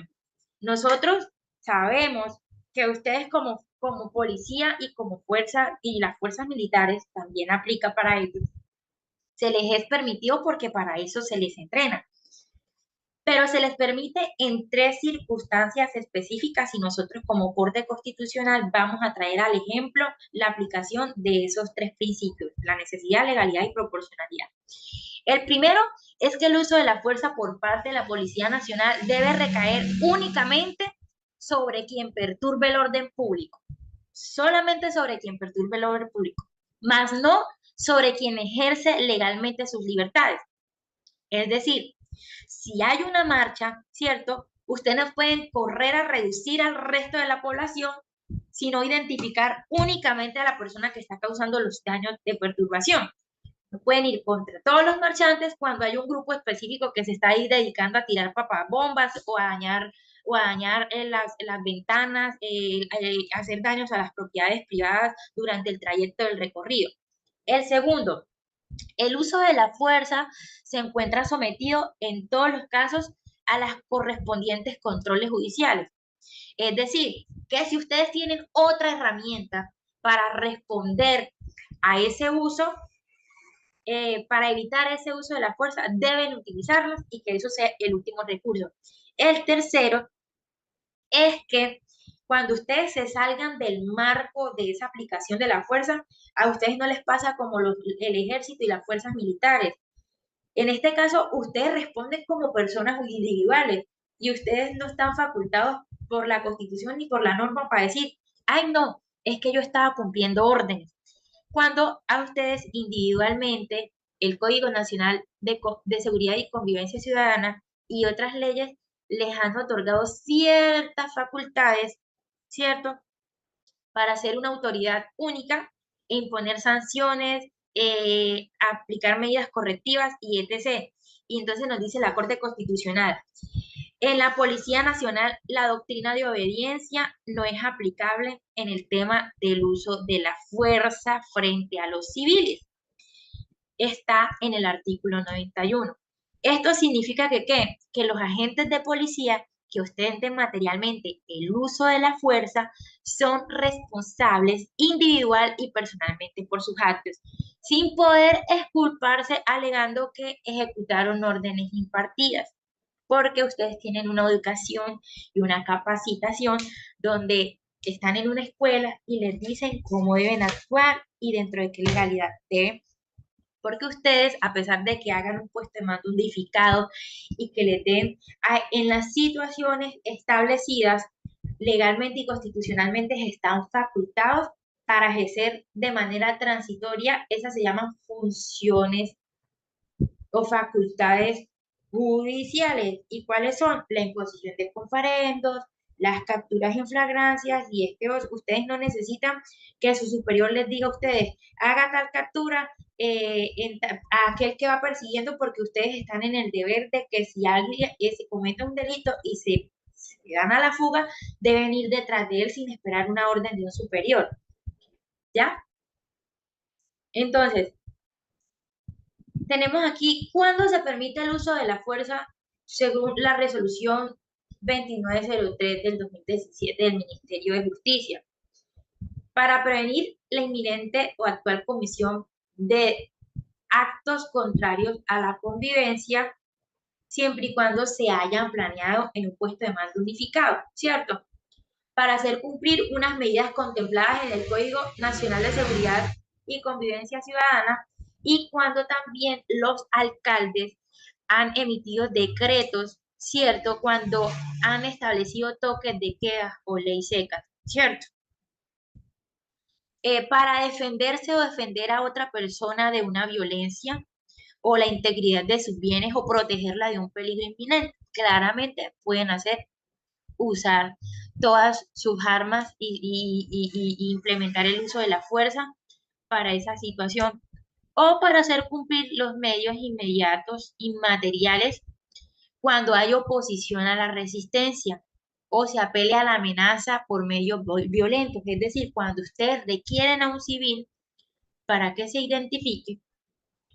nosotros sabemos que ustedes como policía y como fuerza, y las fuerzas militares también aplica para ellos, se les es permitido porque para eso se les entrena. Pero se les permite en 3 circunstancias específicas y nosotros como Corte Constitucional vamos a traer al ejemplo la aplicación de esos 3 principios, la necesidad, legalidad y proporcionalidad. El primero es que el uso de la fuerza por parte de la Policía Nacional debe recaer únicamente sobre quien perturbe el orden público, solamente sobre quien perturbe el orden público, más no sobre quien ejerce legalmente sus libertades. Es decir, si hay una marcha, ¿cierto? Ustedes no pueden correr a reducir al resto de la población, sino identificar únicamente a la persona que está causando los daños de perturbación. No pueden ir contra todos los marchantes cuando hay un grupo específico que se está ahí dedicando a tirar papabombas o a dañar las ventanas, hacer daños a las propiedades privadas durante el trayecto del recorrido. El segundo, el uso de la fuerza se encuentra sometido en todos los casos a las correspondientes controles judiciales. Es decir, que si ustedes tienen otra herramienta para responder a ese uso, para evitar ese uso de la fuerza, deben utilizarlos y que eso sea el último recurso. El tercero es que cuando ustedes se salgan del marco de esa aplicación de la fuerza, a ustedes no les pasa como el ejército y las fuerzas militares. En este caso, ustedes responden como personas individuales y ustedes no están facultados por la Constitución ni por la norma para decir, ay, no, es que yo estaba cumpliendo órdenes. Cuando a ustedes individualmente el Código Nacional de Seguridad y Convivencia Ciudadana y otras leyes les han otorgado ciertas facultades, ¿cierto? Para ser una autoridad única e imponer sanciones, aplicar medidas correctivas y etc. Y entonces nos dice la Corte Constitucional, en la Policía Nacional la doctrina de obediencia no es aplicable en el tema del uso de la fuerza frente a los civiles. Está en el artículo 91. Esto significa que, ¿qué? Que los agentes de policía que ostenten materialmente el uso de la fuerza son responsables individual y personalmente por sus actos, sin poder exculparse alegando que ejecutaron órdenes impartidas, porque ustedes tienen una educación y una capacitación donde están en una escuela y les dicen cómo deben actuar y dentro de qué legalidad deben, porque ustedes, a pesar de que hagan un puesto de mando unificado y que le den en las situaciones establecidas legalmente y constitucionalmente, están facultados para ejercer de manera transitoria, esas se llaman funciones o facultades judiciales. ¿Y cuáles son? La imposición de comparendos, las capturas en flagrancias, y es que ustedes no necesitan que su superior les diga a ustedes, haga tal captura a aquel que va persiguiendo, porque ustedes están en el deber de que si alguien se comete un delito y se dan a la fuga, deben ir detrás de él sin esperar una orden de un superior. ¿Ya? Entonces, tenemos aquí cuándo se permite el uso de la fuerza según la resolución 2903 del 2017 del Ministerio de Justicia, para prevenir la inminente o actual comisión de actos contrarios a la convivencia, siempre y cuando se hayan planeado en un puesto de mando unificado, ¿cierto? Para hacer cumplir unas medidas contempladas en el Código Nacional de Seguridad y Convivencia Ciudadana, y cuando también los alcaldes han emitido decretos, ¿cierto? Cuando han establecido toques de queda o ley seca, ¿cierto? Para defenderse o defender a otra persona de una violencia o la integridad de sus bienes o protegerla de un peligro inminente, claramente pueden usar todas sus armas y implementar el uso de la fuerza para esa situación, o para hacer cumplir los medios inmediatos y materiales cuando hay oposición a la resistencia o se apele a la amenaza por medios violentos, es decir, cuando ustedes requieren a un civil para que se identifique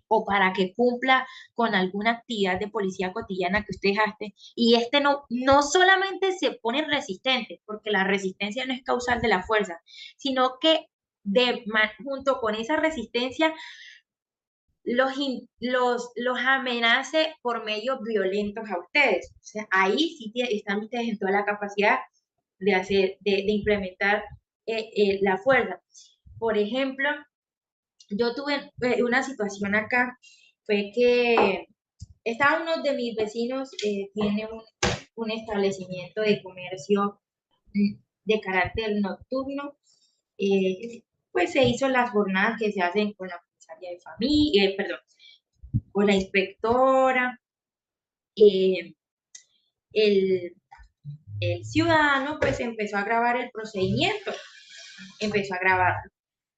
o para que cumpla con alguna actividad de policía cotidiana que usted hace, y este no solamente se pone resistente, porque la resistencia no es causal de la fuerza, sino que junto con esa resistencia los amenace por medios violentos a ustedes. O sea, ahí sí están ustedes en toda la capacidad de implementar la fuerza. Por ejemplo, yo tuve una situación acá, fue que uno de mis vecinos tiene un establecimiento de comercio de carácter nocturno. Pues se hizo las jornadas que se hacen con la comisaría de familia, perdón, con la inspectora, eh, el, el ciudadano pues empezó a grabar el procedimiento, empezó a grabarlo.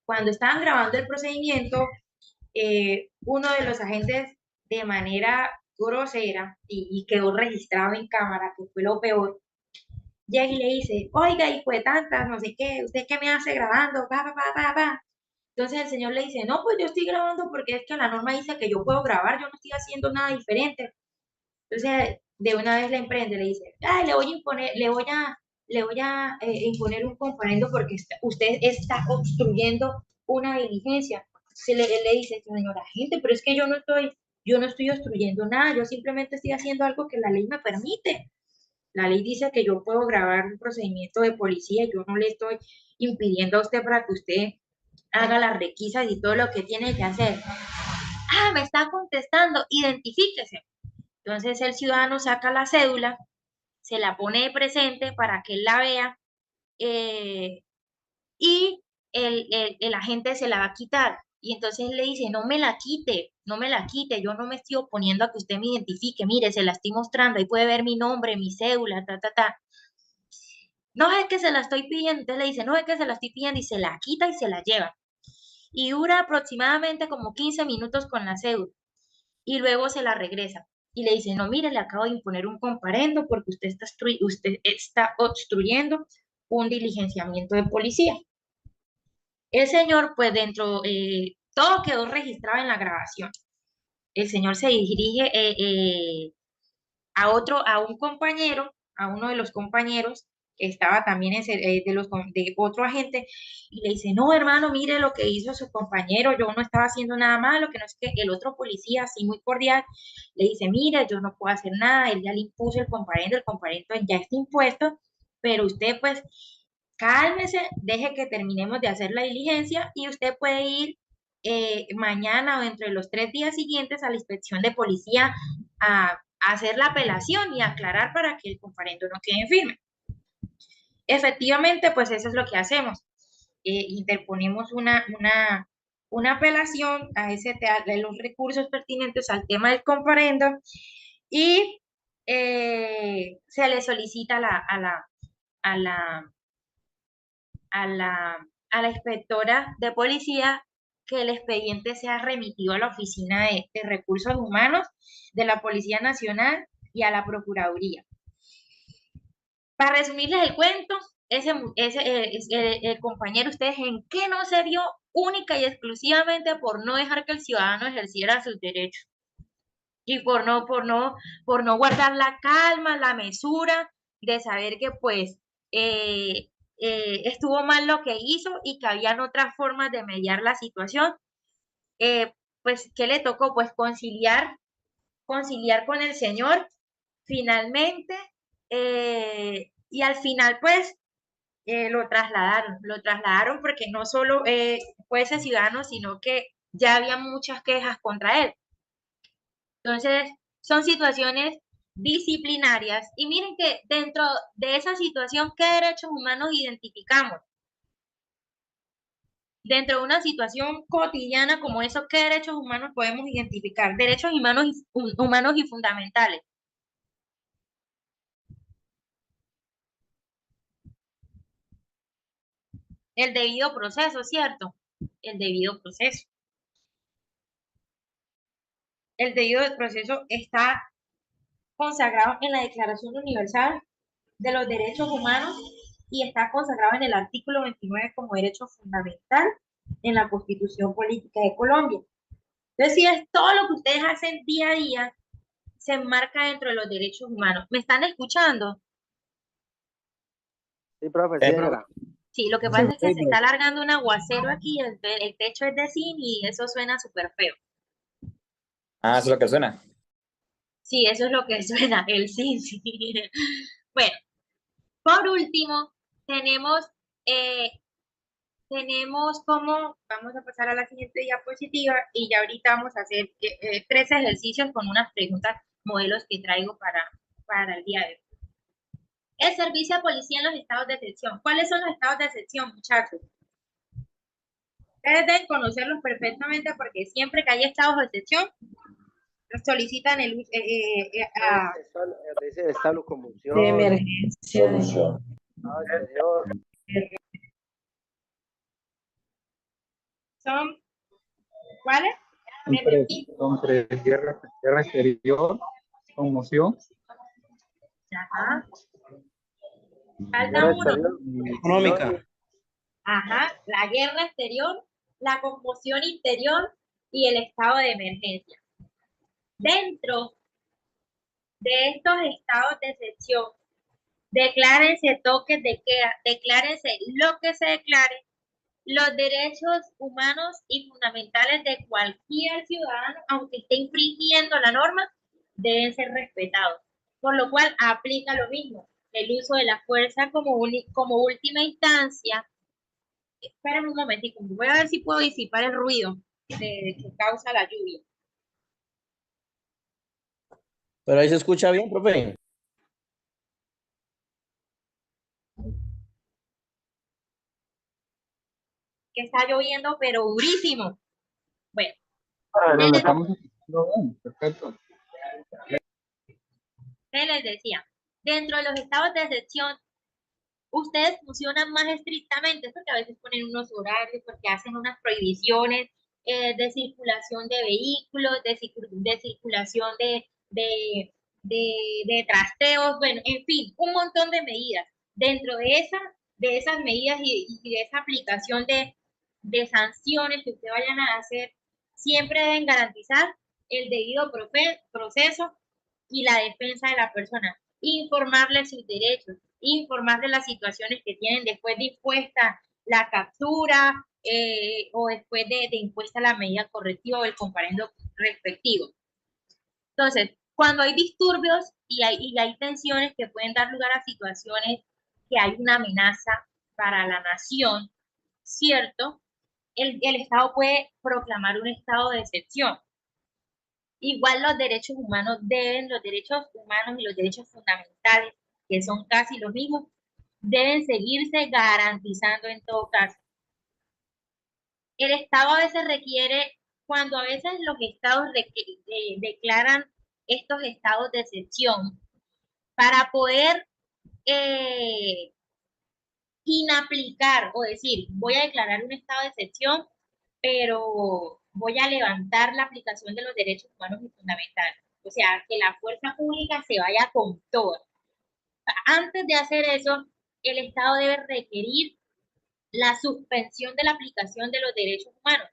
Cuando estaban grabando el procedimiento, uno de los agentes de manera grosera y quedó registrado en cámara, que fue lo peor, llega y le dice, oiga, hijo de tantas, no sé qué, ¿usted qué me hace grabando? Pa, pa, pa, pa, pa. Entonces el señor le dice, no, pues yo estoy grabando porque es que la norma dice que yo puedo grabar, yo no estoy haciendo nada diferente. Entonces de una vez le emprende, le dice, ay, le voy a imponer, imponer un comparendo porque usted está obstruyendo una diligencia. Él le dice, señora gente, pero es que yo no estoy obstruyendo nada, yo simplemente estoy haciendo algo que la ley me permite. La ley dice que yo puedo grabar un procedimiento de policía, yo no le estoy impidiendo a usted para que usted haga las requisas y todo lo que tiene que hacer. Ah, me está contestando, identifíquese. Entonces el ciudadano saca la cédula, se la pone de presente para que él la vea eh, y el agente se la va a quitar. Y entonces le dice, no me la quite, no me la quite, yo no me estoy oponiendo a que usted me identifique, mire, se la estoy mostrando, ahí puede ver mi nombre, mi cédula, ta, ta, ta. No es que se la estoy pidiendo, entonces le dice, no es que se la estoy pidiendo y se la quita y se la lleva. Y dura aproximadamente como 15 minutos con la cédula y luego se la regresa. Y le dice, no, mire, le acabo de imponer un comparendo porque usted está obstruyendo un diligenciamiento de policía. El señor, pues todo quedó registrado en la grabación. El señor se dirige a un compañero, a uno de los compañeros que estaba también de otro agente, y le dice, no, hermano, mire lo que hizo su compañero, yo no estaba haciendo nada malo, que no es que el otro policía, así muy cordial, le dice, mire, yo no puedo hacer nada, él ya le impuso el comparendo ya está impuesto, pero usted pues cálmese, deje que terminemos de hacer la diligencia y usted puede ir mañana o dentro de los 3 días siguientes a la inspección de policía a hacer la apelación y aclarar para que el comparendo no quede firme. Efectivamente, pues eso es lo que hacemos. Interponemos una apelación de los recursos pertinentes al tema del comparendo y se le solicita a la a la inspectora de policía que el expediente sea remitido a la Oficina de Recursos Humanos de la Policía Nacional y a la Procuraduría. Para resumirles el cuento, el compañero, ustedes en qué no se vio única y exclusivamente por no dejar que el ciudadano ejerciera sus derechos y por no guardar la calma, la mesura de saber que pues estuvo mal lo que hizo y que habían otras formas de mediar la situación. Pues, ¿qué le tocó? Pues conciliar con el señor finalmente y al final pues lo trasladaron porque no solo fue ese ciudadano, sino que ya había muchas quejas contra él. Entonces, son situaciones disciplinarias y miren que dentro de esa situación, ¿qué derechos humanos identificamos? Dentro de una situación cotidiana como eso, ¿qué derechos humanos podemos identificar? Derechos humanos y fundamentales. El debido proceso, ¿cierto? El debido proceso. El debido proceso está consagrado en la Declaración Universal de los Derechos Humanos y está consagrado en el artículo 29 como derecho fundamental en la Constitución Política de Colombia. Entonces, si es todo lo que ustedes hacen día a día, se enmarca dentro de los derechos humanos. ¿Me están escuchando?
Sí, profe, sí, señora.
Sí, lo que pasa es que se está alargando un aguacero aquí, el techo es de zinc y eso suena súper feo.
Ah, eso es lo que suena.
Sí, eso es lo que suena, el zinc. Sí. Bueno, por último, tenemos como, vamos a pasar a la siguiente diapositiva y ya ahorita vamos a hacer 3 ejercicios con unas preguntas, modelos que traigo para el día de hoy. El servicio de policía en los estados de excepción. ¿Cuáles son los estados de excepción, muchachos? Ustedes deben conocerlos perfectamente porque siempre que hay estados de excepción, solicitan
Dice esta locomoción,
De emergencia.
Estado exterior,
¿Son cuáles?
Son tres, guerra exterior, conmoción.
Ajá. Falta
guerra
uno.
exterior,
Económica.
Ajá, la guerra exterior, la conmoción interior y el estado de emergencia. Dentro de estos estados de excepción, declárense toques de queda, declárense lo que se declare, los derechos humanos y fundamentales de cualquier ciudadano, aunque esté infringiendo la norma, deben ser respetados. Por lo cual aplica lo mismo, el uso de la fuerza como última instancia. Esperen un momentico, voy a ver si puedo disipar el ruido que causa la lluvia.
Pero ahí se escucha bien, profe.
Que está lloviendo, pero durísimo. Bueno,
Pero lo estamos haciendo bien, perfecto.
¿qué les decía? Dentro de los estados de excepción, ustedes funcionan más estrictamente, porque a veces ponen unos horarios, porque hacen unas prohibiciones de circulación de vehículos, de circulación de trasteos, bueno, en fin, un montón de medidas. Dentro de esas medidas y de esa aplicación de sanciones que ustedes vayan a hacer, siempre deben garantizar el debido proceso y la defensa de la persona, informarle sus derechos, informar de las situaciones que tienen después de impuesta la captura o después de impuesta la medida correctiva o el comparendo respectivo. Entonces, cuando hay disturbios y hay tensiones que pueden dar lugar a situaciones que hay una amenaza para la nación, ¿cierto? El Estado puede proclamar un estado de excepción. Igual los derechos humanos los derechos humanos y los derechos fundamentales, que son casi los mismos, deben seguirse garantizando en todo caso. El Estado a veces requiere, cuando a veces los estados declaran estos estados de excepción, para poder inaplicar o decir, voy a declarar un estado de excepción, pero voy a levantar la aplicación de los derechos humanos y fundamentales. O sea, que la fuerza pública se vaya con todo. Antes de hacer eso, el Estado debe requerir la suspensión de la aplicación de los derechos humanos.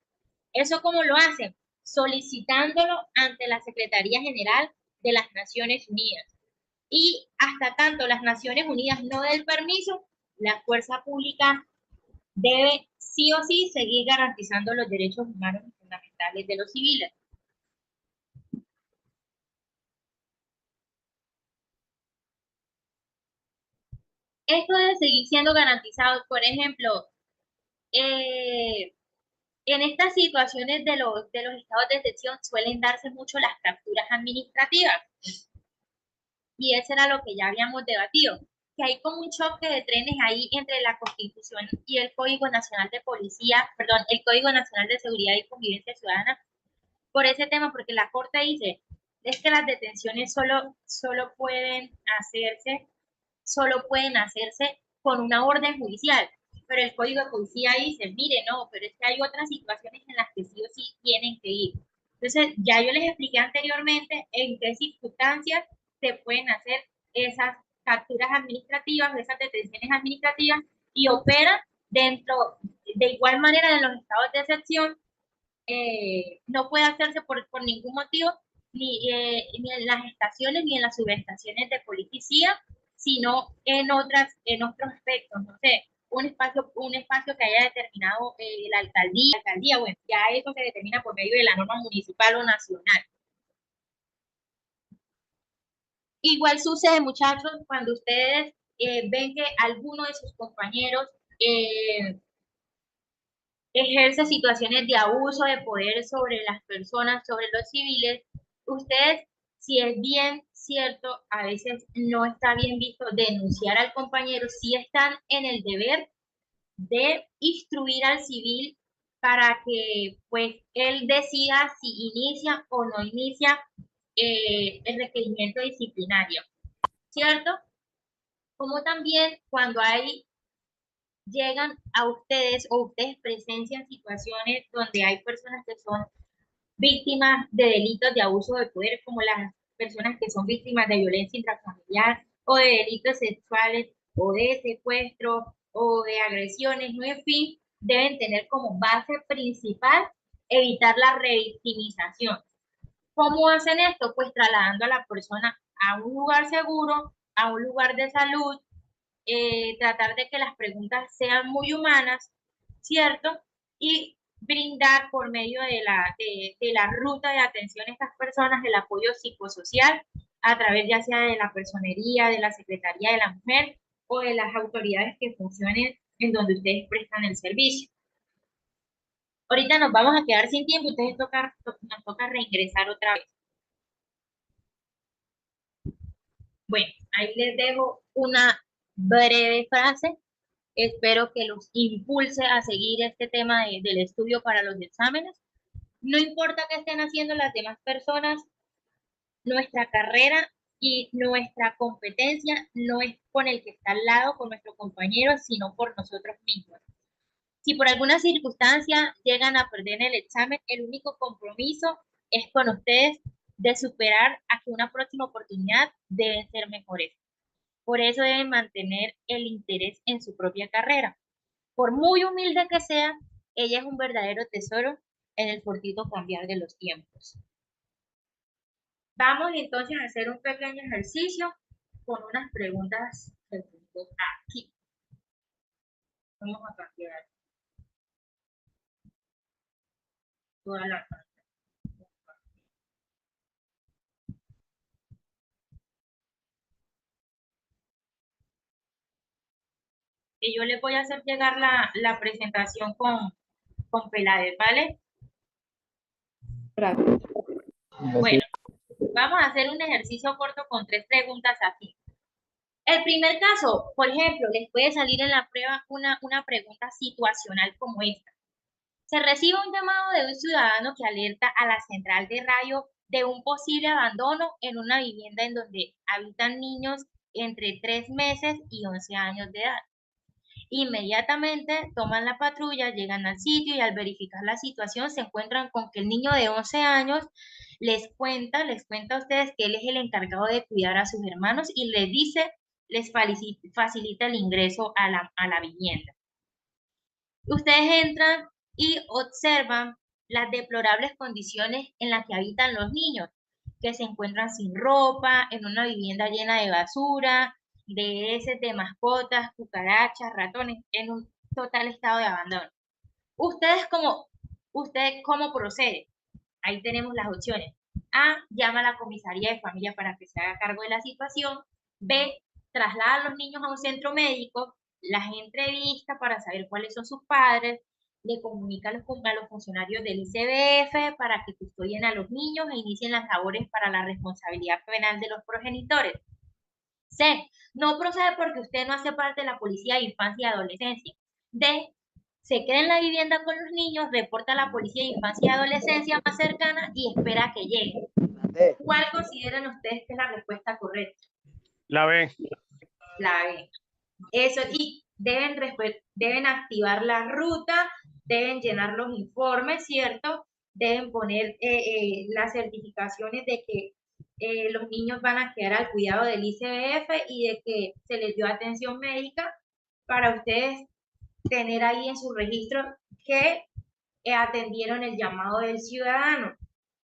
¿Eso cómo lo hacen? Solicitándolo ante la Secretaría General de las Naciones Unidas. Y hasta tanto las Naciones Unidas no den permiso, la fuerza pública debe sí o sí seguir garantizando los derechos humanos y fundamentales de los civiles. Esto debe seguir siendo garantizado, por ejemplo, en estas situaciones de los estados de excepción suelen darse mucho las capturas administrativas. Y eso era lo que ya habíamos debatido, que hay como un choque de trenes ahí entre la Constitución y el Código Nacional de Policía, perdón, el Código Nacional de Seguridad y Convivencia Ciudadana, por ese tema, porque la Corte dice, es que las detenciones solo pueden hacerse con una orden judicial, pero el Código de Policía dice, mire, no, pero es que hay otras situaciones en las que sí o sí tienen que ir. Entonces, ya yo les expliqué anteriormente en qué circunstancias se pueden hacer esas capturas administrativas, esas detenciones administrativas, y opera dentro, de igual manera, de los estados de excepción, no puede hacerse por ningún motivo, ni en las estaciones ni en las subestaciones de policía, sino en otros aspectos, no sé, un espacio que haya determinado la alcaldía, bueno, ya eso se determina por medio de la norma municipal o nacional. Igual sucede, muchachos, cuando ustedes ven que alguno de sus compañeros ejerce situaciones de abuso de poder sobre las personas, sobre los civiles, ustedes, si es bien cierto, a veces no está bien visto denunciar al compañero, sí están en el deber de instruir al civil para que pues él decida si inicia o no inicia el requerimiento disciplinario, ¿cierto? Como también cuando llegan a ustedes o ustedes presencian situaciones donde hay personas que son víctimas de delitos de abuso de poder, como las personas que son víctimas de violencia intrafamiliar o de delitos sexuales o de secuestro o de agresiones, ¿no? En fin, deben tener como base principal evitar la revictimización. ¿Cómo hacen esto? Pues trasladando a la persona a un lugar seguro, a un lugar de salud, tratar de que las preguntas sean muy humanas, ¿cierto? Y brindar por medio de la ruta de atención a estas personas el apoyo psicosocial a través ya sea de la personería, de la Secretaría de la Mujer o de las autoridades que funcionen en donde ustedes prestan el servicio. Ahorita nos vamos a quedar sin tiempo, nos toca reingresar otra vez. Bueno, ahí les dejo una breve frase. Espero que los impulse a seguir este tema del estudio para los exámenes. No importa qué estén haciendo las demás personas, nuestra carrera y nuestra competencia no es con el que está al lado, con nuestro compañero, sino por nosotros mismos. Si por alguna circunstancia llegan a perder el examen, el único compromiso es con ustedes de superar a que una próxima oportunidad deben ser mejores. Por eso deben mantener el interés en su propia carrera. Por muy humilde que sea, ella es un verdadero tesoro en el fortuito cambiar de los tiempos. Vamos entonces a hacer un pequeño ejercicio con unas preguntas que tengo aquí. Vamos a cambiar toda la pantalla. Y yo les voy a hacer llegar la presentación con Peláez, ¿vale?
Gracias.
Bueno, vamos a hacer un ejercicio corto con 3 preguntas aquí. El primer caso, por ejemplo, les puede salir en la prueba una pregunta situacional como esta. Se recibe un llamado de un ciudadano que alerta a la central de radio de un posible abandono en una vivienda en donde habitan niños entre 3 meses y 11 años de edad. Inmediatamente toman la patrulla, llegan al sitio y al verificar la situación se encuentran con que el niño de 11 años les cuenta a ustedes que él es el encargado de cuidar a sus hermanos y les facilita el ingreso a la vivienda. Ustedes entran y observan las deplorables condiciones en las que habitan los niños, que se encuentran sin ropa, en una vivienda llena de basura, de heces, de mascotas, cucarachas, ratones, en un total estado de abandono. ¿Usted cómo procede? Ahí tenemos las opciones. A, llama a la comisaría de familia para que se haga cargo de la situación. B, traslada a los niños a un centro médico, las entrevista para saber cuáles son sus padres, le comunica a los funcionarios del ICBF para que custodien a los niños e inicien las labores para la responsabilidad penal de los progenitores. C, no procede porque usted no hace parte de la policía de infancia y adolescencia. D, se queda en la vivienda con los niños, reporta a la policía de infancia y adolescencia más cercana y espera que llegue. ¿Cuál consideran ustedes que es la respuesta correcta?
La B.
La B. Eso, y deben activar la ruta, deben llenar los informes, ¿cierto? Deben poner las certificaciones de que los niños van a quedar al cuidado del ICBF y de que se les dio atención médica para ustedes tener ahí en su registro que atendieron el llamado del ciudadano.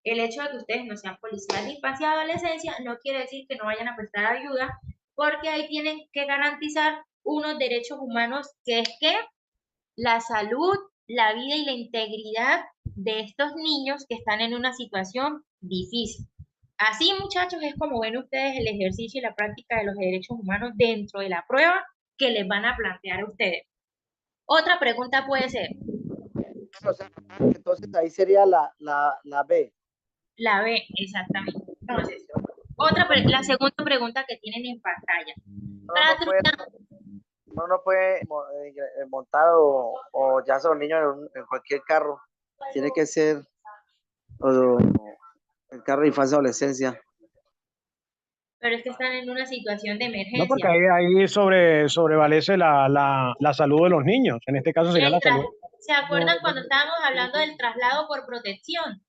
El hecho de que ustedes no sean policías de infancia y adolescencia no quiere decir que no vayan a prestar ayuda, porque ahí tienen que garantizar unos derechos humanos, que es que la salud, la vida y la integridad de estos niños que están en una situación difícil. Así, muchachos, es como ven ustedes el ejercicio y la práctica de los derechos humanos dentro de la prueba que les van a plantear a ustedes. Otra pregunta puede ser.
O sea, entonces ahí sería la B.
La B, exactamente. Entonces, la segunda pregunta que tienen en pantalla.
No puede montar o ya son niños en cualquier carro. Tiene que ser el carro de infancia y adolescencia.
Pero es que están en una situación de
No, porque
emergencia.
ahí sobrevalece la salud de los niños. En este caso sería la salud.
¿Se acuerdan cuando estábamos hablando del traslado por protección?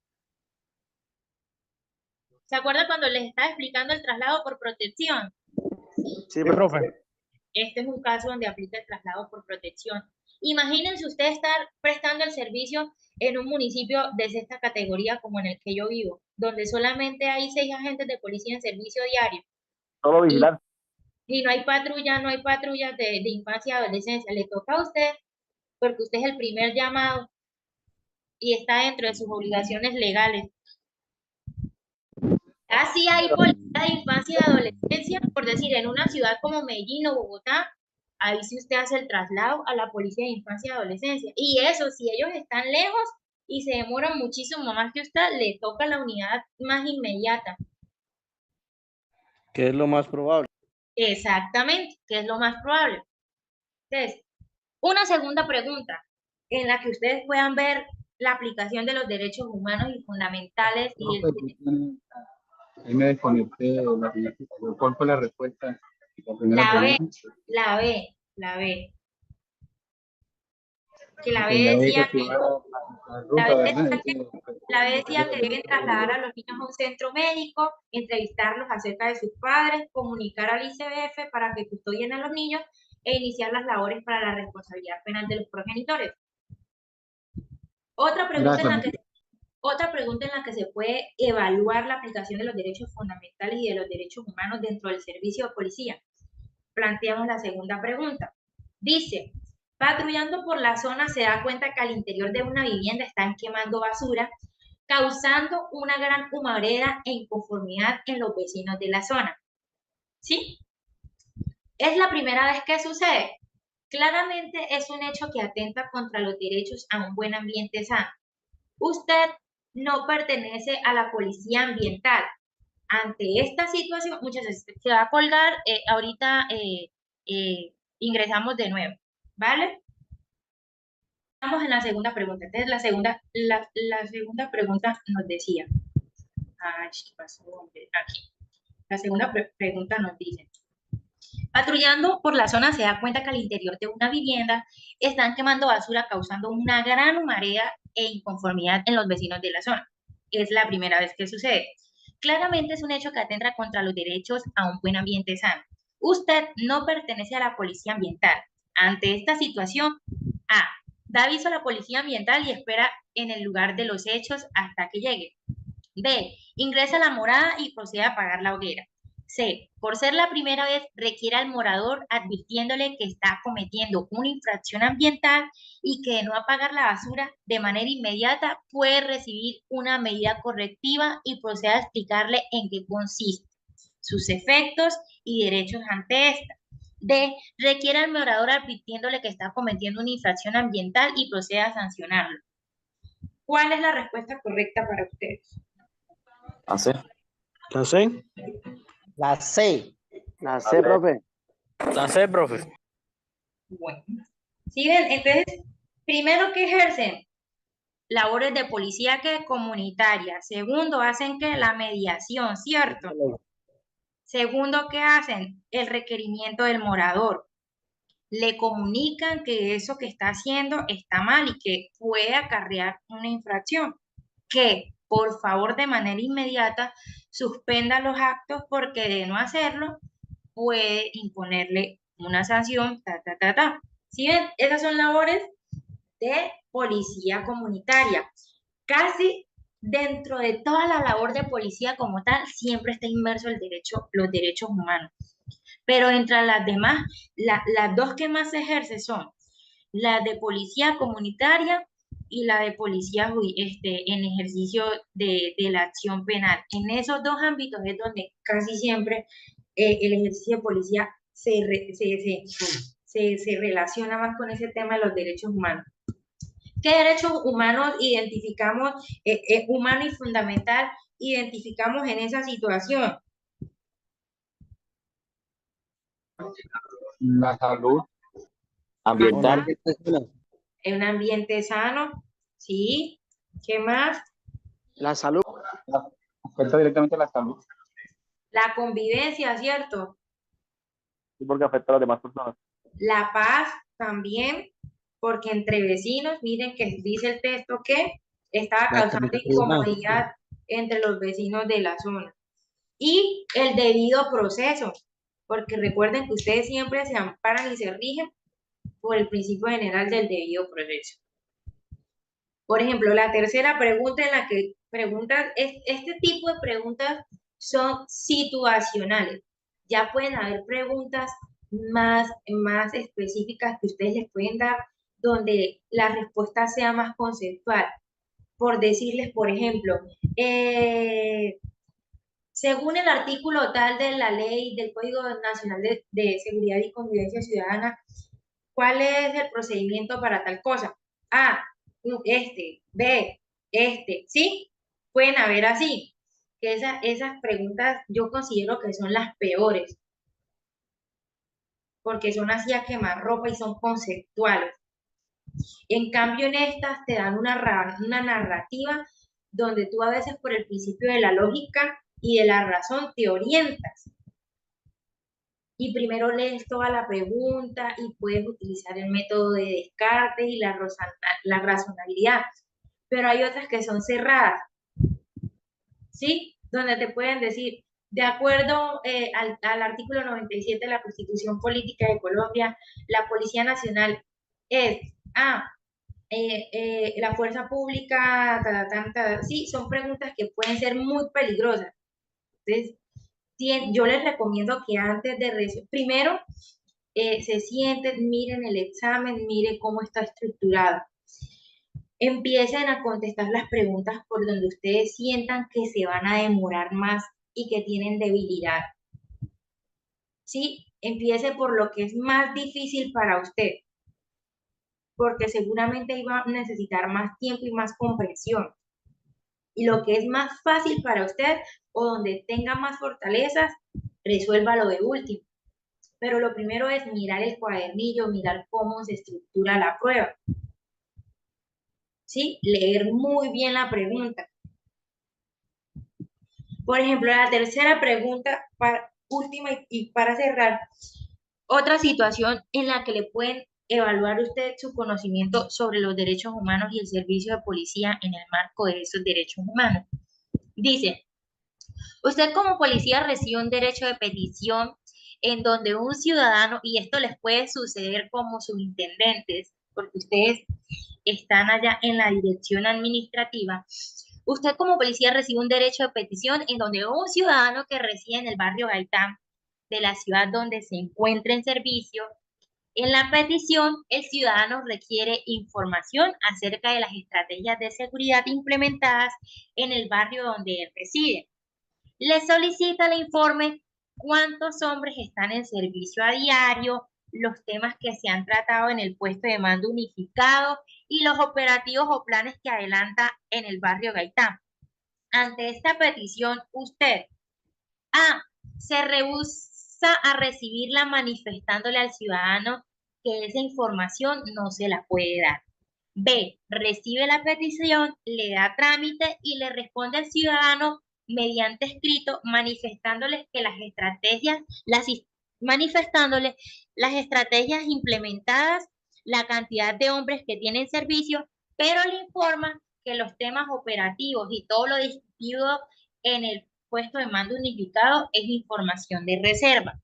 ¿Se acuerdan cuando les estaba explicando el traslado por protección?
Sí,
profe.
Este es un caso donde aplica el traslado por protección. Imagínense usted estar prestando el servicio en un municipio de esta categoría como en el que yo vivo, donde solamente hay 6 agentes de policía en servicio diario.
Solo vigilar.
Y no hay patrullas de infancia y adolescencia. Le toca a usted, porque usted es el primer llamado y está dentro de sus obligaciones legales. Así hay policía de infancia y adolescencia, por decir, en una ciudad como Medellín o Bogotá, ahí sí usted hace el traslado a la policía de infancia y adolescencia. Y eso, si ellos están lejos y se demoran muchísimo más que usted, le toca la unidad más inmediata.
¿Qué es lo más probable?
Exactamente, que es lo más probable. Entonces, una segunda pregunta en la que ustedes puedan ver la aplicación de los derechos humanos y fundamentales.
Ahí me desconecté. ¿Cuál fue la respuesta?
La B. Que la B decía que deben trasladar a los niños a un centro médico, entrevistarlos acerca de sus padres, comunicar al ICBF para que custodien a los niños e iniciar las labores para la responsabilidad penal de los progenitores. Otra pregunta en la que se puede evaluar la aplicación de los derechos fundamentales y de los derechos humanos dentro del servicio de policía. Planteamos la segunda pregunta. Dice, patrullando por la zona se da cuenta que al interior de una vivienda están quemando basura, causando una gran humareda e inconformidad en los vecinos de la zona. ¿Sí? ¿Es la primera vez que sucede? Claramente es un hecho que atenta contra los derechos a un buen ambiente sano. Usted no pertenece a la policía ambiental. Ante esta situación, muchas veces se va a colgar, ahorita ingresamos de nuevo, ¿vale? Vamos en la segunda pregunta. Entonces, la segunda pregunta nos decía, ¿qué pasó? Aquí. La segunda pregunta nos dice, patrullando por la zona se da cuenta que al interior de una vivienda están quemando basura causando una gran humareda e inconformidad en los vecinos de la zona. Es la primera vez que sucede. Claramente es un hecho que atenta contra los derechos a un buen ambiente sano. Usted no pertenece a la policía ambiental. Ante esta situación, A, da aviso a la policía ambiental y espera en el lugar de los hechos hasta que llegue. B, ingresa a la morada y procede a apagar la hoguera. C, por ser la primera vez, requiere al morador advirtiéndole que está cometiendo una infracción ambiental y que de no apagar la basura de manera inmediata puede recibir una medida correctiva y procede a explicarle en qué consiste, sus efectos y derechos ante esta. D, requiere al morador advirtiéndole que está cometiendo una infracción ambiental y procede a sancionarlo. ¿Cuál es la respuesta correcta para ustedes?
¿Ah, sí?
¿La C?
La C, profe.
La C, profe.
Bueno, ¿sí ven? Entonces, primero, ¿qué ejercen? Labores de policía que comunitaria. Segundo, hacen que la mediación, ¿cierto? Segundo, ¿qué hacen? El requerimiento del morador. Le comunican que eso que está haciendo está mal y que puede acarrear una infracción. Que, por favor, de manera inmediata, suspenda los actos porque de no hacerlo, puede imponerle una sanción, ¿Sí ven? Esas son labores de policía comunitaria. Casi dentro de toda la labor de policía como tal, siempre está inmerso los derechos humanos. Pero entre las demás, las dos que más se ejerce son la de policía comunitaria y la de policía en ejercicio de la acción penal. En esos dos ámbitos es donde casi siempre el ejercicio de policía se relaciona más con ese tema de los derechos humanos. ¿Qué derechos humanos identificamos, humano y fundamental, identificamos en esa situación?
La salud,
Ambiental.
Un ambiente sano, ¿sí? ¿Qué más?
La salud.
afecta directamente a la salud.
La convivencia, ¿cierto?
Sí, porque afecta a las demás personas.
La paz también, porque entre vecinos, miren que dice el texto que estaba causando incomodidad entre los vecinos de la zona. Y el debido proceso, porque recuerden que ustedes siempre se amparan y se rigen por el principio general del debido proceso. Por ejemplo, la tercera pregunta en la que preguntas, este tipo de preguntas son situacionales. Ya pueden haber preguntas más específicas que ustedes les pueden dar, donde la respuesta sea más conceptual. Por decirles, por ejemplo, según el artículo tal de la ley del Código Nacional de Seguridad y Convivencia Ciudadana, ¿cuál es el procedimiento para tal cosa? A, B, ¿sí? Pueden haber así. Esas preguntas yo considero que son las peores, porque son así a quemarropa y son conceptuales. En cambio, en estas te dan una narrativa donde tú a veces por el principio de la lógica y de la razón te orientas. Y primero lees toda la pregunta y puedes utilizar el método de Descartes y la razonabilidad. Pero hay otras que son cerradas, ¿sí? Donde te pueden decir, de acuerdo al artículo 97 de la Constitución Política de Colombia, la Policía Nacional es la fuerza pública, sí, son preguntas que pueden ser muy peligrosas. Entonces, yo les recomiendo que antes de primero se sienten, miren el examen, miren cómo está estructurado. Empiecen a contestar las preguntas por donde ustedes sientan que se van a demorar más y que tienen debilidad. ¿Sí? Empiece por lo que es más difícil para usted, porque seguramente iba a necesitar más tiempo y más comprensión. Y lo que es más fácil para usted o donde tenga más fortalezas, resuélvalo de último. Pero lo primero es mirar el cuadernillo, mirar cómo se estructura la prueba. ¿Sí? Leer muy bien la pregunta. Por ejemplo, la tercera pregunta, última y para cerrar, otra situación en la que le pueden evaluar usted su conocimiento sobre los derechos humanos y el servicio de policía en el marco de esos derechos humanos. Dice, usted como policía recibe un derecho de petición en donde un ciudadano, y esto les puede suceder como subintendentes, porque ustedes están allá en la dirección administrativa, usted como policía recibe un derecho de petición en donde un ciudadano que reside en el barrio Gaitán de la ciudad donde se encuentra en servicio, en la petición el ciudadano requiere información acerca de las estrategias de seguridad implementadas en el barrio donde él reside. Le solicita el informe cuántos hombres están en servicio a diario, los temas que se han tratado en el puesto de mando unificado y los operativos o planes que adelanta en el barrio Gaitán. Ante esta petición, usted A. Se rehúsa a recibirla manifestándole al ciudadano que esa información no se la puede dar. B. Recibe la petición, le da trámite y le responde al ciudadano mediante escrito manifestándole las estrategias implementadas, la cantidad de hombres que tienen servicio, pero le informa que los temas operativos y todo lo discutido en el puesto de mando unificado es información de reserva.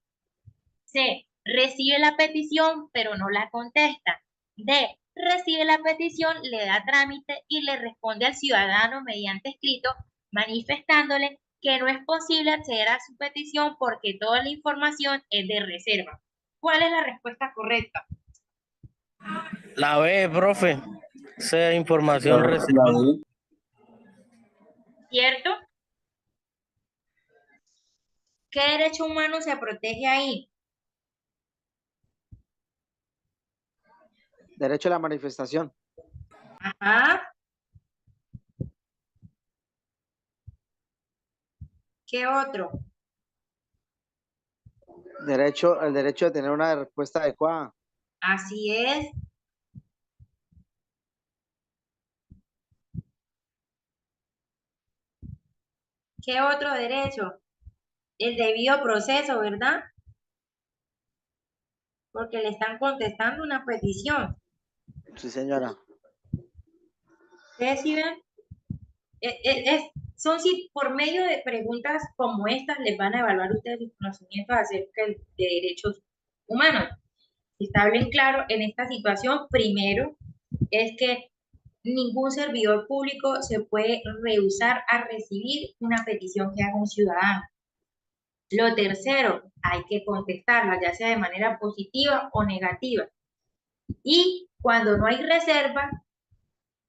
C. Recibe la petición, pero no la contesta. D. recibe la petición, le da trámite y le responde al ciudadano mediante escrito manifestándole que no es posible acceder a su petición porque toda la información es de reserva. ¿Cuál es la respuesta correcta?
La B, profe. Esa información
La
reservada.
B.
¿Cierto? ¿Qué derecho humano se protege ahí?
Derecho a la manifestación.
Ajá. ¿Qué otro?
El derecho de tener una respuesta adecuada.
Así es. ¿Qué otro derecho? El debido proceso, ¿verdad? Porque le están contestando una petición.
Sí, señora.
¿Ustedes sí ven? Por medio de preguntas como estas les van a evaluar ustedes sus conocimientos acerca de derechos humanos. Si está bien claro, en esta situación, primero, es que ningún servidor público se puede rehusar a recibir una petición que haga un ciudadano. Lo tercero, hay que contestarla, ya sea de manera positiva o negativa. Y cuando no hay reserva,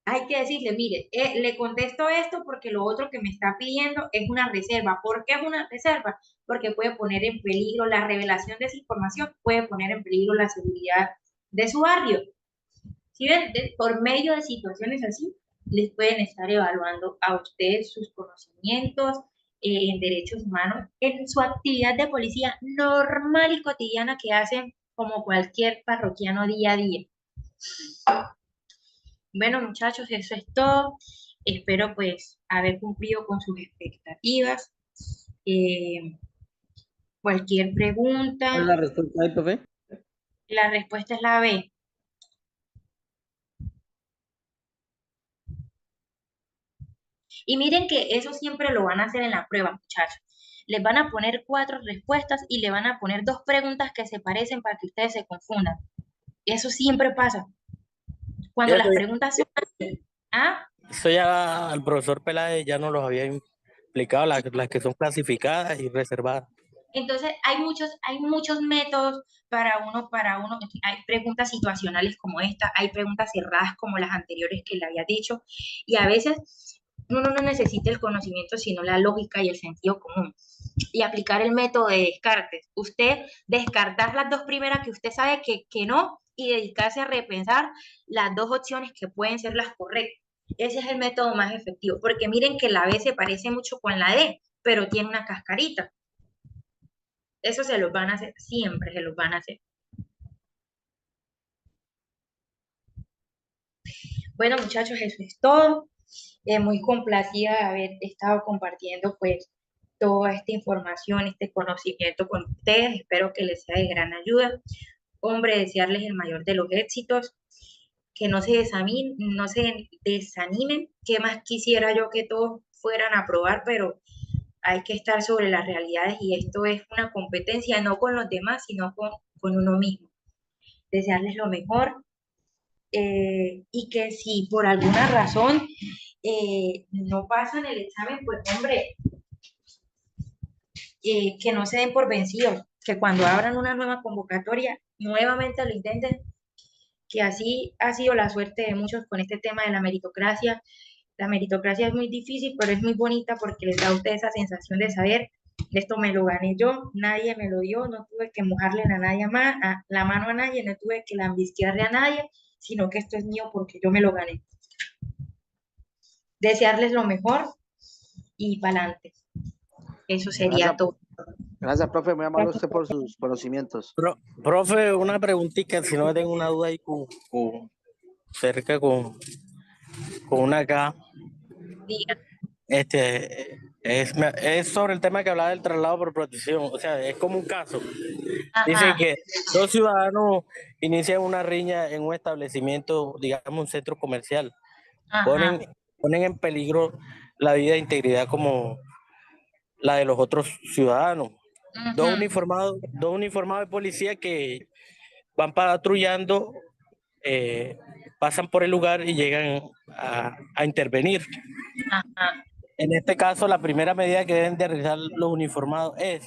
hay que decirle, mire, le contesto esto porque lo otro que me está pidiendo es una reserva. ¿Por qué es una reserva? Porque puede poner en peligro la revelación de esa información, puede poner en peligro la seguridad de su barrio. ¿Sí ven? Por medio de situaciones así, les pueden estar evaluando a ustedes sus conocimientos en derechos humanos, en su actividad de policía normal y cotidiana que hacen como cualquier parroquiano día a día. Bueno, muchachos, eso es todo. Espero pues haber cumplido con sus expectativas. Cualquier pregunta.
¿Cuál es la respuesta ahí, profe?
La respuesta es la B. Y miren que eso siempre lo van a hacer en la prueba, muchachos. Les van a poner 4 respuestas y le van a poner 2 preguntas que se parecen para que ustedes se confundan. Eso siempre pasa. Cuando las preguntas son así, ¿ah?
Eso ya al profesor Peláez ya nos los había explicado, las que son clasificadas y reservadas.
Entonces, hay muchos métodos para uno. Hay preguntas situacionales como esta, hay preguntas cerradas como las anteriores que le había dicho, y a veces uno no necesita el conocimiento, sino la lógica y el sentido común. Y aplicar el método de Descartes. Usted descartar las 2 primeras que usted sabe que no, y dedicarse a repensar las 2 opciones que pueden ser las correctas. Ese es el método más efectivo, porque miren que la B se parece mucho con la D, pero tiene una cascarita. Eso se los van a hacer, siempre se los van a hacer. Bueno, muchachos, eso es todo. Muy complacida de haber estado compartiendo pues toda esta información, este conocimiento con ustedes. Espero que les sea de gran ayuda. Hombre, desearles el mayor de los éxitos, que no se desanimen. ¿Qué más quisiera yo que todos fueran a probar? Pero hay que estar sobre las realidades y esto es una competencia no con los demás, sino con uno mismo. Desearles lo mejor y que si por alguna razón no pasan el examen, pues hombre, que no se den por vencidos, que cuando abran una nueva convocatoria, nuevamente lo intenten, que así ha sido la suerte de muchos con este tema de la meritocracia. La meritocracia es muy difícil, pero es muy bonita porque les da a ustedes esa sensación de saber, esto me lo gané yo, nadie me lo dio, no tuve que mojarle a nadie más, la mano a nadie, no tuve que lambisquearle a nadie, sino que esto es mío porque yo me lo gané. Desearles lo mejor y para adelante. Eso sería todo.
Gracias, profe, muy amable usted por sus conocimientos.
Profe, una preguntita, si no tengo una duda ahí cerca con una acá.
Diga.
Es sobre el tema que hablaba del traslado por protección, o sea, es como un caso.
Ajá.
Dice que 2 ciudadanos inician una riña en un establecimiento, digamos un centro comercial. Ponen en peligro la vida e integridad como la de los otros ciudadanos. Dos uniformados de policía que van patrullando pasan por el lugar y llegan a intervenir.
Ajá.
En este caso, la primera medida que deben de realizar los uniformados es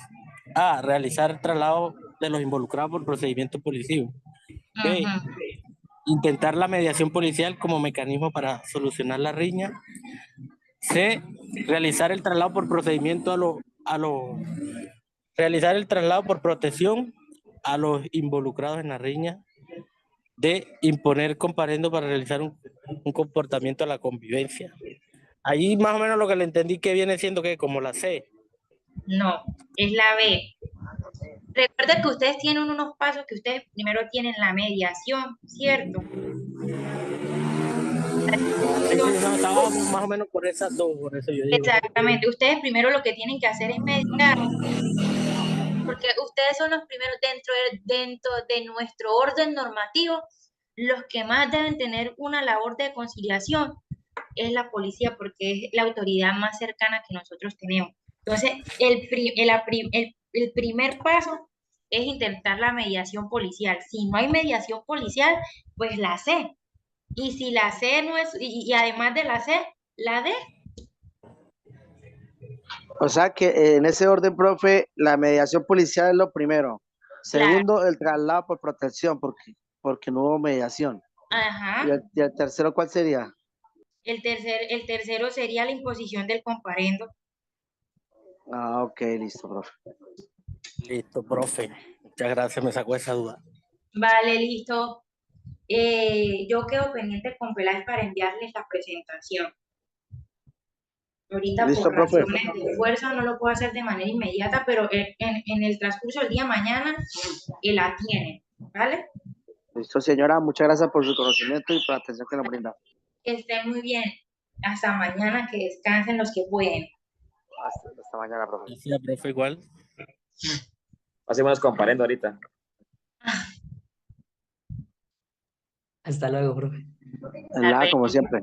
A, realizar el traslado de los involucrados por procedimiento policivo. B,
Ujú.
intentar la mediación policial como mecanismo para solucionar la riña. C, realizar el traslado por procedimiento realizar el traslado por protección a los involucrados en la riña. D, imponer comparendo para realizar un comportamiento a la convivencia. Ahí más o menos lo que le entendí que viene siendo que como la C.
No, es la B. Recuerda que ustedes tienen unos pasos que ustedes primero tienen la mediación, ¿cierto?
Sí, no, estaba más o menos por esas dos, por eso yo digo.
Exactamente. Ustedes primero lo que tienen que hacer es mediar, porque ustedes son los primeros dentro de nuestro orden normativo, los que más deben tener una labor de conciliación es la policía, porque es la autoridad más cercana que nosotros tenemos. Entonces, el primer paso es intentar la mediación policial. Si no hay mediación policial, pues la C. Y si la C no es, y además de la C, la D.
O sea que en ese orden, profe, la mediación policial es lo primero.
Claro.
Segundo, el traslado por protección, porque no hubo mediación.
Ajá.
¿Y el tercero cuál sería?
El tercero sería la imposición del comparendo.
Ah, ok, listo, profe.
Listo, profe. Muchas gracias, me sacó esa duda.
Vale, listo. Yo quedo pendiente con Peláez para enviarles la presentación. Ahorita
Listo,
por
profe.
razones de fuerza no lo puedo hacer de manera inmediata, pero en el transcurso del día mañana la tienen, ¿vale?
Listo, señora. Muchas gracias por su conocimiento y por la atención que nos brinda.
Que estén muy bien. Hasta mañana, que descansen los que pueden.
Hasta mañana, profe.
Sí, profe, igual.
Hacemos comparendo ahorita.
Hasta luego, profe.
Nada, como siempre.